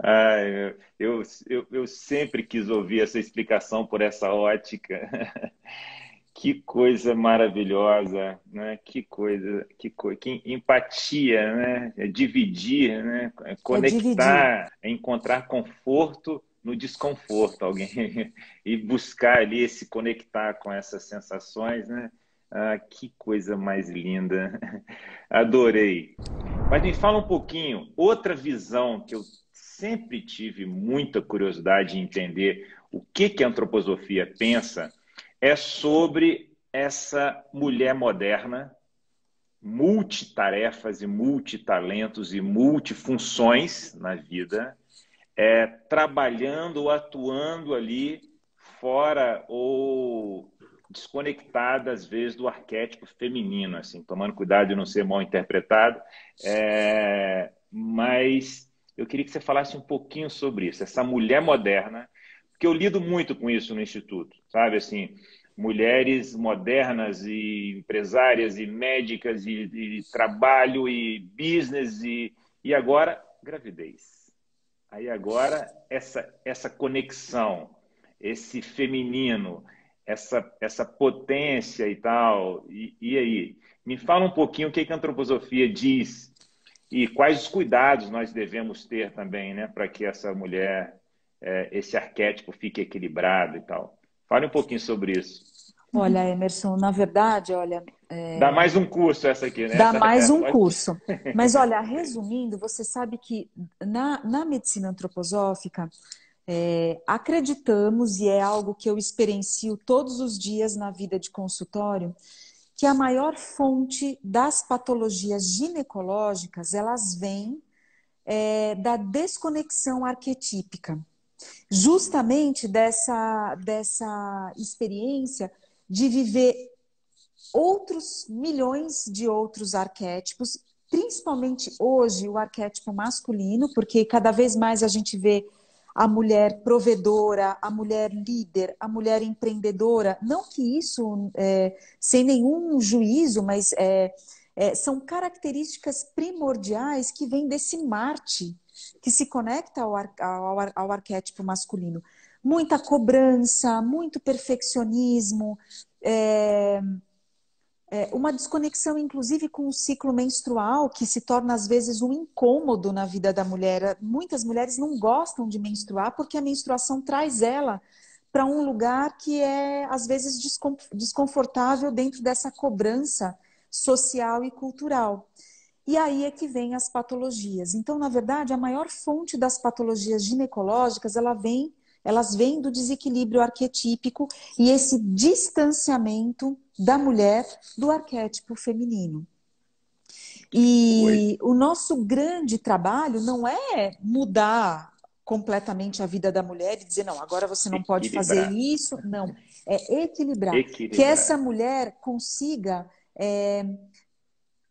Ai, eu sempre quis ouvir essa explicação por essa ótica. Que coisa maravilhosa, né? Que empatia, né? É dividir, né? É É dividir. conectar, é encontrar conforto no desconforto, alguém e buscar ali se conectar com essas sensações, né? Ah, que coisa mais linda. Adorei. Mas me fala um pouquinho, outra visão que eu sempre tive muita curiosidade em entender o que a antroposofia pensa é sobre essa mulher moderna, multitarefas e multitalentos e multifunções na vida, trabalhando ou atuando ali fora ou desconectada, às vezes, do arquétipo feminino, assim, tomando cuidado de não ser mal interpretado. Mas eu queria que você falasse um pouquinho sobre isso, essa mulher moderna, porque eu lido muito com isso no Instituto, sabe? Assim, mulheres modernas e empresárias e médicas e trabalho e business e agora gravidez. Aí agora essa conexão, esse feminino, essa potência e tal. E aí? Me fala um pouquinho o que a antroposofia diz e quais os cuidados nós devemos ter também, né, para que essa mulher, esse arquétipo fique equilibrado e tal. Fale um pouquinho sobre isso. Olha, Emerson, na verdade, olha, Dá mais um curso essa aqui, né? dá mais um Pode... curso. Mas olha, resumindo, você sabe que na medicina antroposófica, acreditamos, e é algo que eu experiencio todos os dias na vida de consultório, que a maior fonte das patologias ginecológicas, elas vêm da desconexão arquetípica. Justamente dessa experiência de viver outros milhões de outros arquétipos, principalmente hoje o arquétipo masculino, porque cada vez mais a gente vê a mulher provedora, a mulher líder, a mulher empreendedora. Não que isso, sem nenhum juízo, mas são características primordiais que vêm desse Marte, que se conecta ao arquétipo masculino. Muita cobrança, muito perfeccionismo, é, uma desconexão, inclusive, com o ciclo menstrual, que se torna, às vezes, um incômodo na vida da mulher. Muitas mulheres não gostam de menstruar porque a menstruação traz ela para um lugar que é, às vezes, desconfortável dentro dessa cobrança social e cultural. E aí é que vem as patologias. Então, na verdade, a maior fonte das patologias ginecológicas, elas vêm do desequilíbrio arquetípico e esse distanciamento da mulher do arquétipo feminino. Oi. E o nosso grande trabalho não é mudar completamente a vida da mulher e dizer, não, agora você não pode fazer Equilibrar. isso. Não, é equilibrar. Que essa Equilibrar. mulher consiga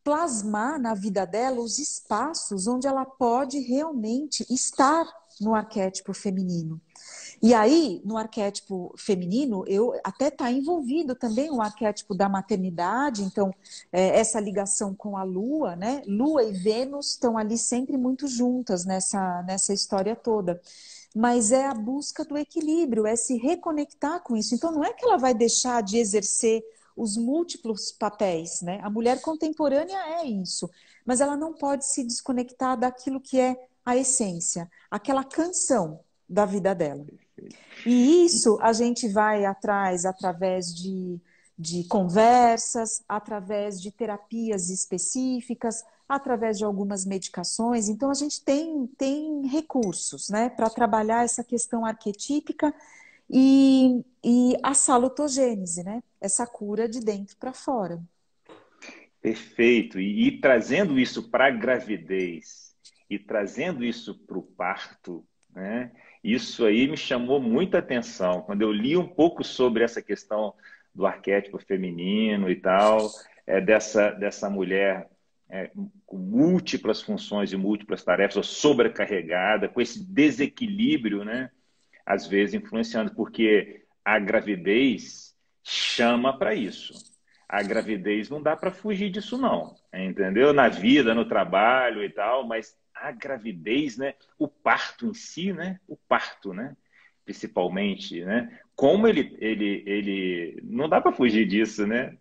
plasmar na vida dela os espaços onde ela pode realmente estar no arquétipo feminino. E aí, no arquétipo feminino, eu até está envolvido também o arquétipo da maternidade, então essa ligação com a Lua, né? Lua e Vênus estão ali sempre muito juntas nessa história toda. Mas é a busca do equilíbrio, é se reconectar com isso. Então, não é que ela vai deixar de exercer os múltiplos papéis, né? A mulher contemporânea é isso, mas ela não pode se desconectar daquilo que é a essência, aquela canção da vida dela. E isso a gente vai atrás através de conversas, através de terapias específicas, através de algumas medicações. Então, a gente tem recursos, né, para trabalhar essa questão arquetípica e a salutogênese, né, essa cura de dentro para fora. Perfeito. E trazendo isso para a gravidez e trazendo isso para o parto, né? Isso aí me chamou muita atenção. Quando eu li um pouco sobre essa questão do arquétipo feminino e tal, dessa mulher com múltiplas funções e múltiplas tarefas, ou sobrecarregada, com esse desequilíbrio, né? Às vezes influenciando, porque a gravidez chama para isso. A gravidez não dá para fugir disso, não, entendeu? Na vida, no trabalho e tal, mas a gravidez, né? O parto em si, né? O parto, né? Principalmente, né? Como ele não dá para fugir disso, né?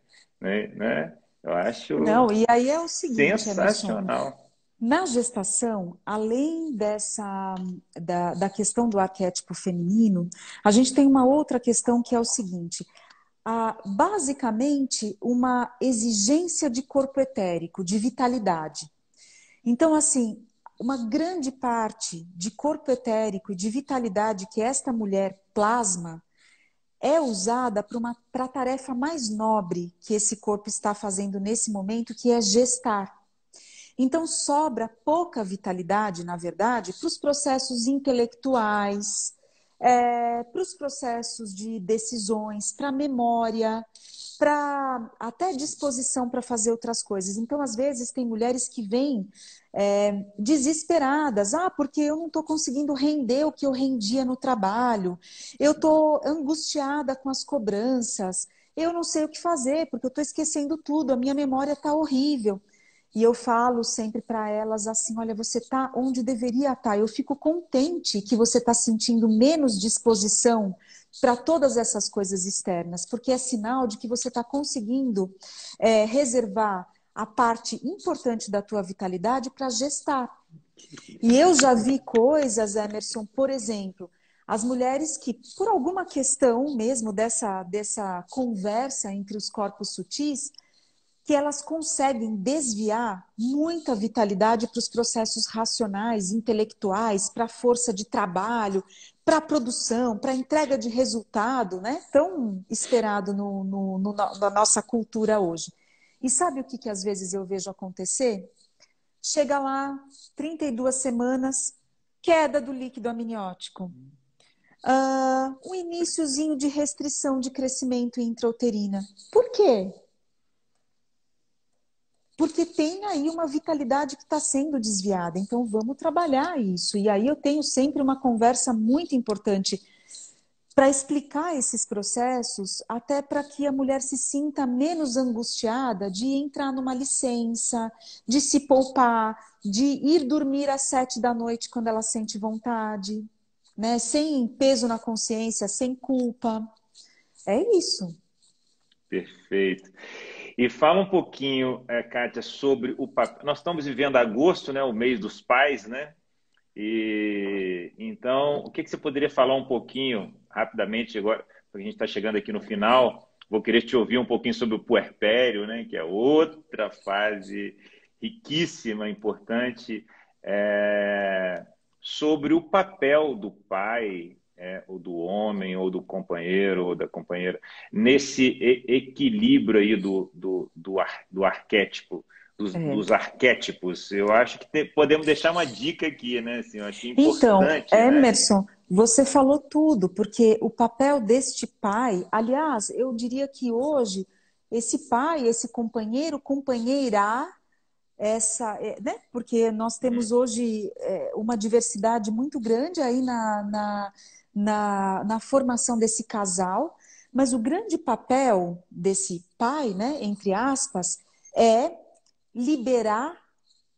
Eu acho Não, e aí é o seguinte, Emerson, sensacional. na gestação, além da questão do arquétipo feminino, a gente tem uma outra questão que é o seguinte: basicamente uma exigência de corpo etérico, de vitalidade. Então, assim, uma grande parte de corpo etérico e de vitalidade que esta mulher plasma é usada para a tarefa mais nobre que esse corpo está fazendo nesse momento, que é gestar. Então, sobra pouca vitalidade, na verdade, para os processos intelectuais, para os processos de decisões, para a memória, para até disposição para fazer outras coisas. Então, às vezes, tem mulheres que vêm desesperadas. Porque eu não estou conseguindo render o que eu rendia no trabalho. Eu estou angustiada com as cobranças. Eu não sei o que fazer, porque eu estou esquecendo tudo. A minha memória está horrível. E eu falo sempre para elas assim: olha, você está onde deveria estar. Eu fico contente que você está sentindo menos disposição para todas essas coisas externas, porque é sinal de que você está conseguindo reservar a parte importante da tua vitalidade para gestar. E eu já vi coisas, Emerson, por exemplo, as mulheres que, por alguma questão mesmo dessa conversa entre os corpos sutis, que elas conseguem desviar muita vitalidade para os processos racionais, intelectuais, para a força de trabalho, para a produção, para a entrega de resultado, né? Tão esperado na nossa cultura hoje. E sabe o que às vezes eu vejo acontecer? Chega lá, 32 semanas, queda do líquido amniótico. Um iniciozinho de restrição de crescimento intrauterina. Por quê? Porque tem aí uma vitalidade que está sendo desviada. Então, vamos trabalhar isso. E aí eu tenho sempre uma conversa muito importante para explicar esses processos, até para que a mulher se sinta menos angustiada de entrar numa licença, de se poupar, de ir dormir às 7 da noite quando ela sente vontade, né? Sem peso na consciência, sem culpa. É isso. Perfeito. E fala um pouquinho, Kátia, sobre o papel. Nós estamos vivendo agosto, né, o mês dos pais, né? E então, o que você poderia falar um pouquinho, rapidamente, agora, porque a gente está chegando aqui no final, vou querer te ouvir um pouquinho sobre o puerpério, né, que é outra fase riquíssima, importante, sobre o papel do pai, ou do homem, ou do companheiro, ou da companheira, nesse equilíbrio aí do arquétipo, É. dos arquétipos. Eu acho que podemos deixar uma dica aqui, né? Assim, eu achei Então, importante, né? Emerson, você falou tudo, porque o papel deste pai, aliás, eu diria que hoje esse pai, esse companheiro, companheira, né? Porque nós temos hoje uma diversidade muito grande aí na formação desse casal, mas o grande papel desse pai, né, entre aspas, é liberar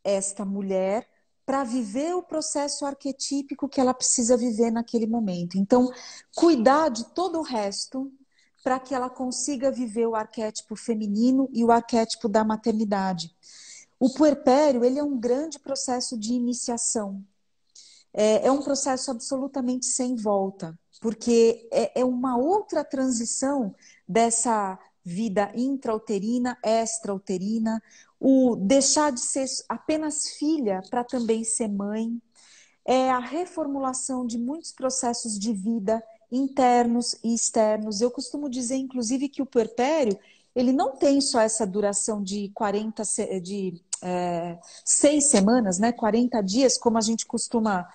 esta mulher para viver o processo arquetípico que ela precisa viver naquele momento. Então, cuidar de todo o resto, para que ela consiga viver o arquétipo feminino e o arquétipo da maternidade. O puerpério, ele é um grande processo de iniciação. É um processo absolutamente sem volta, porque é uma outra transição dessa vida intrauterina, extrauterina, o deixar de ser apenas filha para também ser mãe, é a reformulação de muitos processos de vida internos e externos. Eu costumo dizer, inclusive, que o puerpério, ele não tem só essa duração de 6 semanas, né? 40 dias, como a gente costuma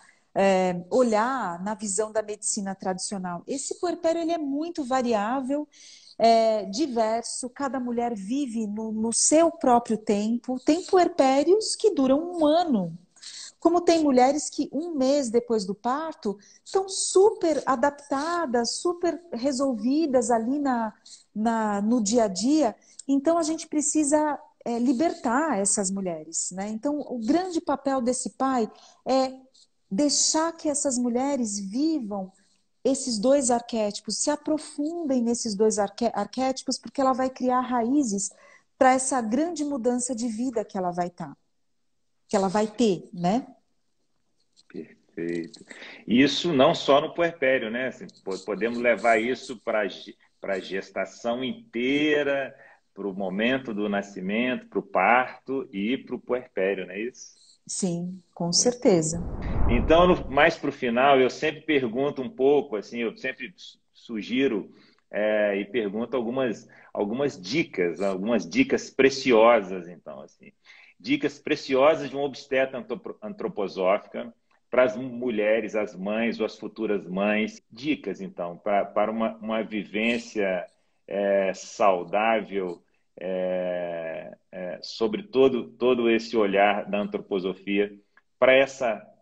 olhar na visão da medicina tradicional. Esse puerpério ele é muito variável, diverso, cada mulher vive no seu próprio tempo. Tem puerpérios que duram um ano, como tem mulheres que um mês depois do parto estão super adaptadas, super resolvidas ali no dia a dia. Então a gente precisa libertar essas mulheres, né? Então o grande papel desse pai é deixar que essas mulheres vivam esses dois arquétipos, se aprofundem nesses dois arquétipos, porque ela vai criar raízes para essa grande mudança de vida que ela vai que ela vai ter, né? Perfeito. Isso não só no puerpério, né? Assim, podemos levar isso para a gestação inteira, para o momento do nascimento, para o parto e para o puerpério, não é isso? Sim, com Muito bom. certeza. Então, mais para o final, eu sempre pergunto um pouco, assim, eu sempre sugiro e pergunto algumas dicas preciosas, então, assim, dicas preciosas de uma obstetra antroposófica para as mulheres, as mães ou as futuras mães. Dicas, então, para uma vivência saudável sobre todo esse olhar da antroposofia para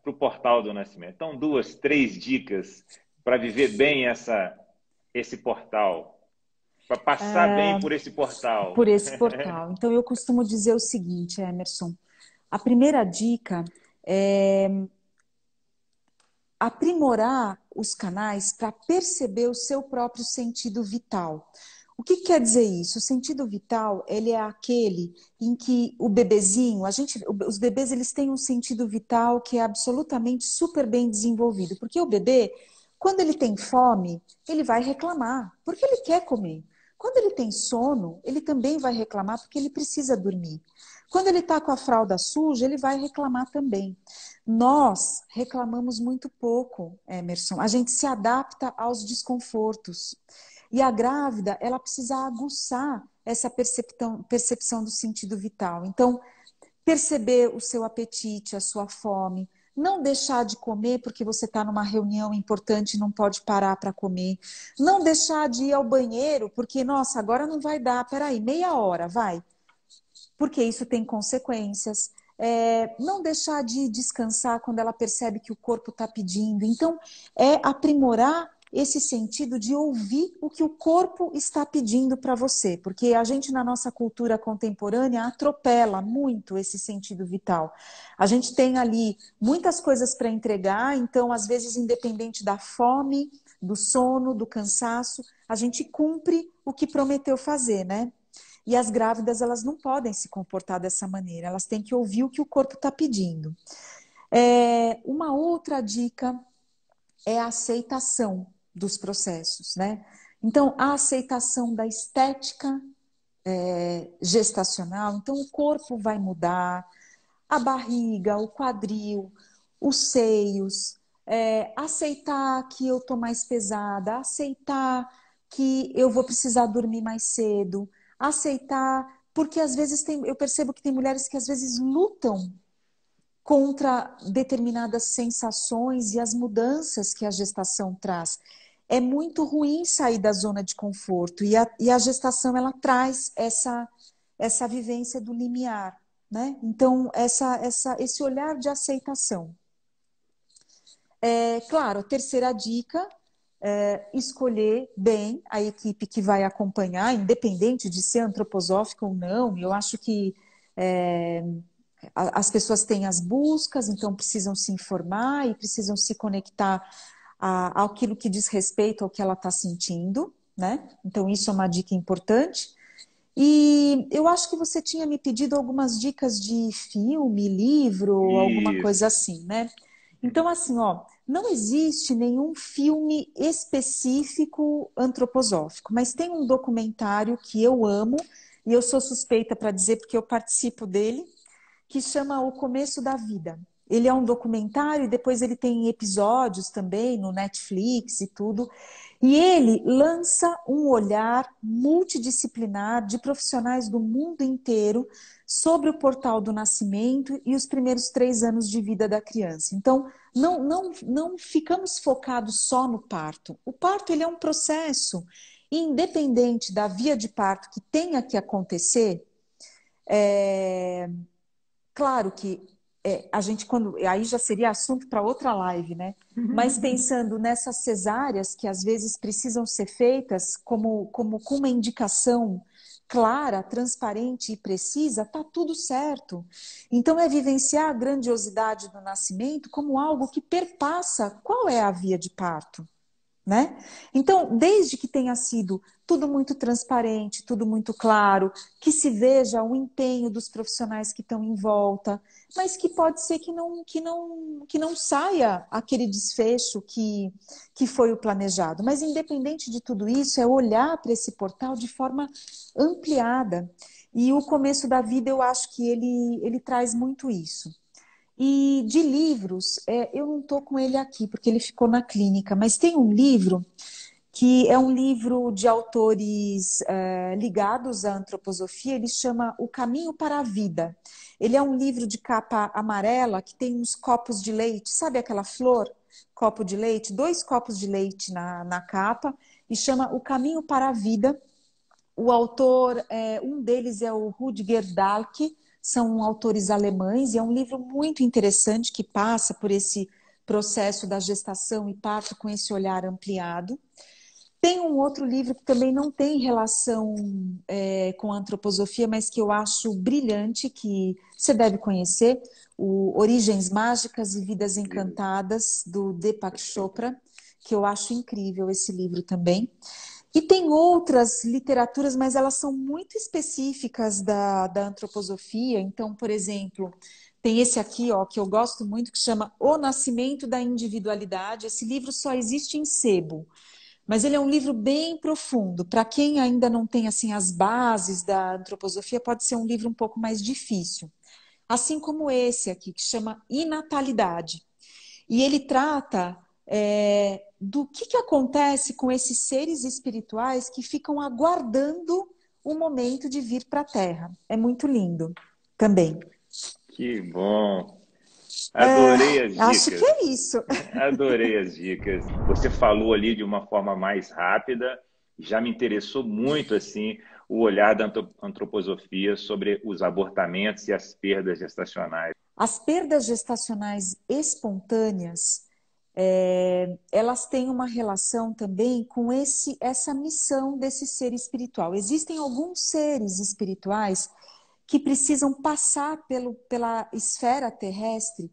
o portal do nascimento. Então, 2, 3 dicas para viver bem esse portal, para passar bem por esse portal. Por esse portal. Então, eu costumo dizer o seguinte, Emerson: a primeira dica é aprimorar os canais para perceber o seu próprio sentido vital. O que quer dizer isso? O sentido vital, ele é aquele em que o bebezinho, os bebês, eles têm um sentido vital que é absolutamente super bem desenvolvido, porque o bebê, quando ele tem fome, ele vai reclamar, porque ele quer comer. Quando ele tem sono, ele também vai reclamar porque ele precisa dormir. Quando ele está com a fralda suja, ele vai reclamar também. Nós reclamamos muito pouco, Emerson. A gente se adapta aos desconfortos. E a grávida, ela precisa aguçar essa percepção do sentido vital. Então, perceber o seu apetite, a sua fome, não deixar de comer porque você está numa reunião importante e não pode parar para comer, não deixar de ir ao banheiro porque, nossa, agora não vai dar, peraí, meia hora, vai, porque isso tem consequências. Não deixar de descansar quando ela percebe que o corpo está pedindo. Então, é aprimorar esse sentido de ouvir o que o corpo está pedindo para você, porque a gente na nossa cultura contemporânea atropela muito esse sentido vital. A gente tem ali muitas coisas para entregar, então às vezes independente da fome, do sono, do cansaço, a gente cumpre o que prometeu fazer, né? E as grávidas, elas não podem se comportar dessa maneira, elas têm que ouvir o que o corpo está pedindo. Uma outra dica é a aceitação dos processos, né? Então, a aceitação da estética gestacional, então o corpo vai mudar, a barriga, o quadril, os seios, aceitar que eu tô mais pesada, aceitar que eu vou precisar dormir mais cedo, aceitar, porque às vezes eu percebo que tem mulheres que às vezes lutam contra determinadas sensações e as mudanças que a gestação traz. É muito ruim sair da zona de conforto e a gestação ela traz essa vivência do limiar, né? Então, esse olhar de aceitação. Claro, a terceira dica é escolher bem a equipe que vai acompanhar, independente de ser antroposófica ou não. Eu acho que as pessoas têm as buscas, então precisam se informar e precisam se conectar àquilo que diz respeito ao que ela está sentindo, né? Então, isso é uma dica importante. E eu acho que você tinha me pedido algumas dicas de filme, livro, alguma coisa Isso. assim, né? Então, assim, ó, não existe nenhum filme específico antroposófico, mas tem um documentário que eu amo, e eu sou suspeita para dizer porque eu participo dele, que chama O Começo da Vida. Ele é um documentário e depois ele tem episódios também no Netflix e tudo. E ele lança um olhar multidisciplinar de profissionais do mundo inteiro sobre o portal do nascimento e os primeiros 3 anos de vida da criança. Então, não ficamos focados só no parto. O parto ele é um processo independente da via de parto que tenha que acontecer. é, Claro que a gente, quando. Aí já seria assunto para outra live, né? Mas pensando nessas cesáreas que às vezes precisam ser feitas como com uma indicação clara, transparente e precisa, tá tudo certo. Então é vivenciar a grandiosidade do nascimento como algo que perpassa qual é a via de parto, né? Então, desde que tenha sido tudo muito transparente, tudo muito claro, que se veja o empenho dos profissionais que estão em volta, mas que pode ser que não saia aquele desfecho que foi o planejado. Mas independente de tudo isso, é olhar para esse portal de forma ampliada. E o começo da vida, eu acho que ele traz muito isso. E de livros, eu não estou com ele aqui, porque ele ficou na clínica, mas tem um livro que é um livro de autores ligados à antroposofia, ele chama O Caminho para a Vida. Ele é um livro de capa amarela que tem uns copos de leite, sabe aquela flor? Copo de leite, 2 copos de leite na capa, e chama O Caminho para a Vida. O autor, um deles é o Rudger Dahlke, são autores alemães, e é um livro muito interessante que passa por esse processo da gestação e parto com esse olhar ampliado. Tem um outro livro que também não tem relação com a antroposofia, mas que eu acho brilhante, que você deve conhecer, o Origens Mágicas e Vidas Encantadas, do Deepak Chopra, que eu acho incrível esse livro também. E tem outras literaturas, mas elas são muito específicas da antroposofia. Então, por exemplo, tem esse aqui, ó, que eu gosto muito, que chama O Nascimento da Individualidade. Esse livro só existe em sebo, mas ele é um livro bem profundo. Para quem ainda não tem assim as bases da antroposofia, pode ser um livro um pouco mais difícil. Assim como esse aqui, que chama Inatalidade. E ele trata do que acontece com esses seres espirituais que ficam aguardando o momento de vir para a Terra. É muito lindo também. Que bom. Adorei as Acho que dicas. é isso. Adorei as dicas. Você falou ali de uma forma mais rápida, já me interessou muito assim o olhar da antroposofia sobre os abortamentos e as perdas gestacionais. As perdas gestacionais espontâneas, elas têm uma relação também com essa missão desse ser espiritual. Existem alguns seres espirituais que precisam passar pela esfera terrestre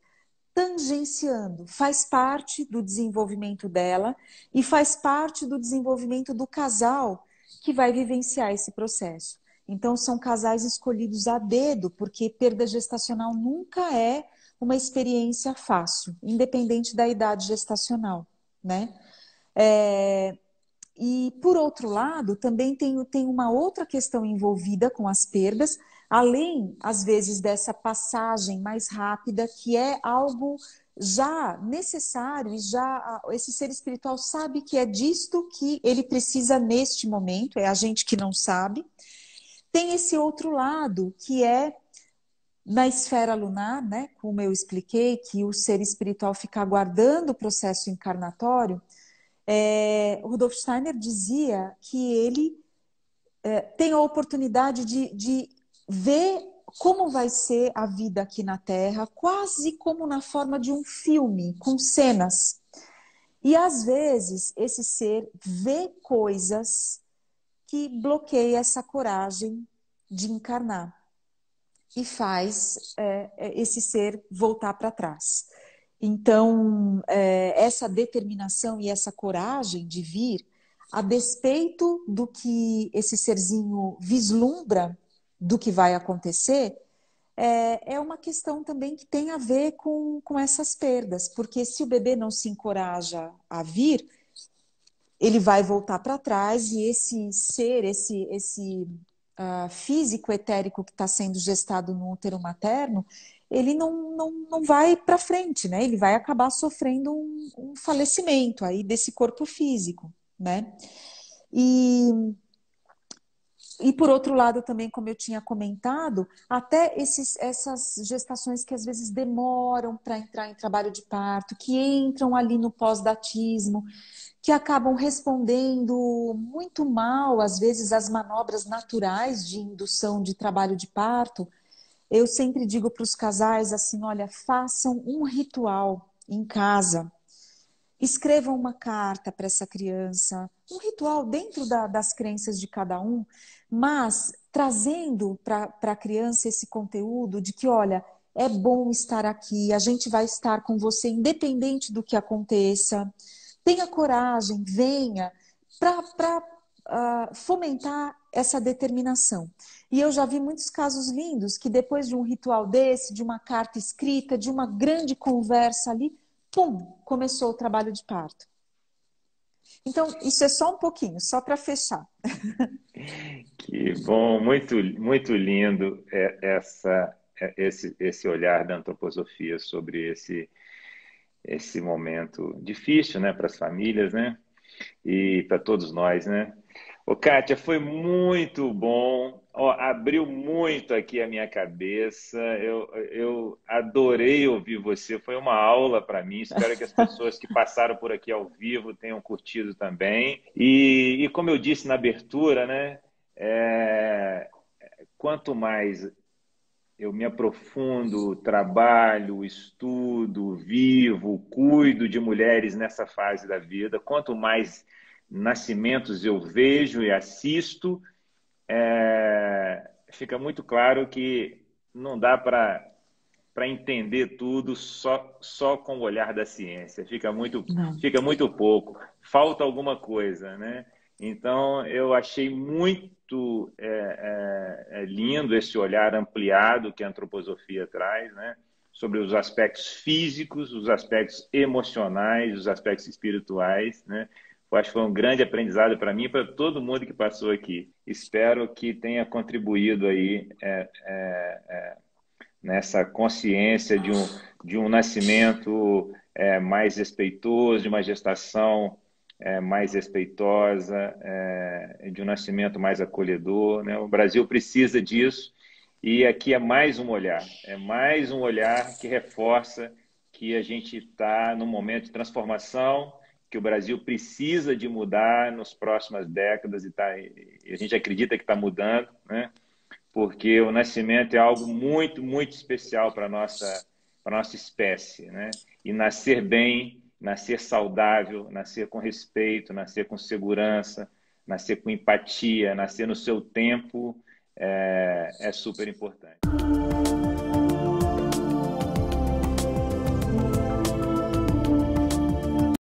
tangenciando, faz parte do desenvolvimento dela e faz parte do desenvolvimento do casal que vai vivenciar esse processo. Então, são casais escolhidos a dedo, porque perda gestacional nunca é uma experiência fácil, independente da idade gestacional, né? É, e, por outro lado, também tem uma outra questão envolvida com as perdas, além, às vezes, dessa passagem mais rápida, que é algo já necessário, e já esse ser espiritual sabe que é disto que ele precisa neste momento, é a gente que não sabe. Tem esse outro lado, que é na esfera lunar, né, como eu expliquei, que o ser espiritual fica aguardando o processo encarnatório. Rudolf Steiner dizia que ele tem a oportunidade de ver como vai ser a vida aqui na Terra, quase como na forma de um filme, com cenas. E às vezes esse ser vê coisas que bloqueiam essa coragem de encarnar e faz esse ser voltar para trás. Então, essa determinação e essa coragem de vir a despeito do que esse serzinho vislumbra do que vai acontecer, é uma questão também que tem a ver com essas perdas, porque se o bebê não se encoraja a vir, ele vai voltar para trás e esse ser, esse físico etérico que está sendo gestado no útero materno, ele não vai para frente, né? Ele vai acabar sofrendo um falecimento aí desse corpo físico, né? E, e por outro lado também, como eu tinha comentado, até essas gestações que às vezes demoram para entrar em trabalho de parto, que entram ali no pós-datismo, que acabam respondendo muito mal, às vezes, às manobras naturais de indução de trabalho de parto. Eu sempre digo para os casais assim, olha, façam um ritual em casa. Escrevam uma carta para essa criança, um ritual dentro das crenças de cada um, mas trazendo para a criança esse conteúdo de que, olha, é bom estar aqui, a gente vai estar com você independente do que aconteça. Tenha coragem, venha, para fomentar essa determinação. E eu já vi muitos casos lindos que depois de um ritual desse, de uma carta escrita, de uma grande conversa ali, pum, começou o trabalho de parto. Então, isso é só um pouquinho, só para fechar. Que bom, muito, muito lindo esse olhar da antroposofia sobre esse momento difícil, né, para as famílias, né, e para todos nós, né. Ô, Kátia, foi muito bom. Ó, abriu muito aqui a minha cabeça. Eu adorei ouvir você. Foi uma aula para mim. Espero que as pessoas que passaram por aqui ao vivo tenham curtido também. E como eu disse na abertura, né? Quanto mais eu me aprofundo, trabalho, estudo, vivo, cuido de mulheres nessa fase da vida, quanto mais nascimentos eu vejo e assisto, fica muito claro que não dá para entender tudo só com o olhar da ciência. Não. Fica muito pouco. Falta alguma coisa, né? Então, eu achei muito lindo esse olhar ampliado que a antroposofia traz, né? Sobre os aspectos físicos, os aspectos emocionais, os aspectos espirituais, né? Eu acho que foi um grande aprendizado para mim e para todo mundo que passou aqui. Espero que tenha contribuído aí nessa consciência de um nascimento mais respeitoso, de uma gestação mais respeitosa, de um nascimento mais acolhedor, né? O Brasil precisa disso e aqui é mais um olhar que reforça que a gente está num momento de transformação, que o Brasil precisa de mudar nas próximas décadas e a gente acredita que está mudando, né? Porque o nascimento é algo muito, muito especial para a nossa espécie, né? E nascer bem, nascer saudável, nascer com respeito, nascer com segurança, nascer com empatia, nascer no seu tempo é super importante.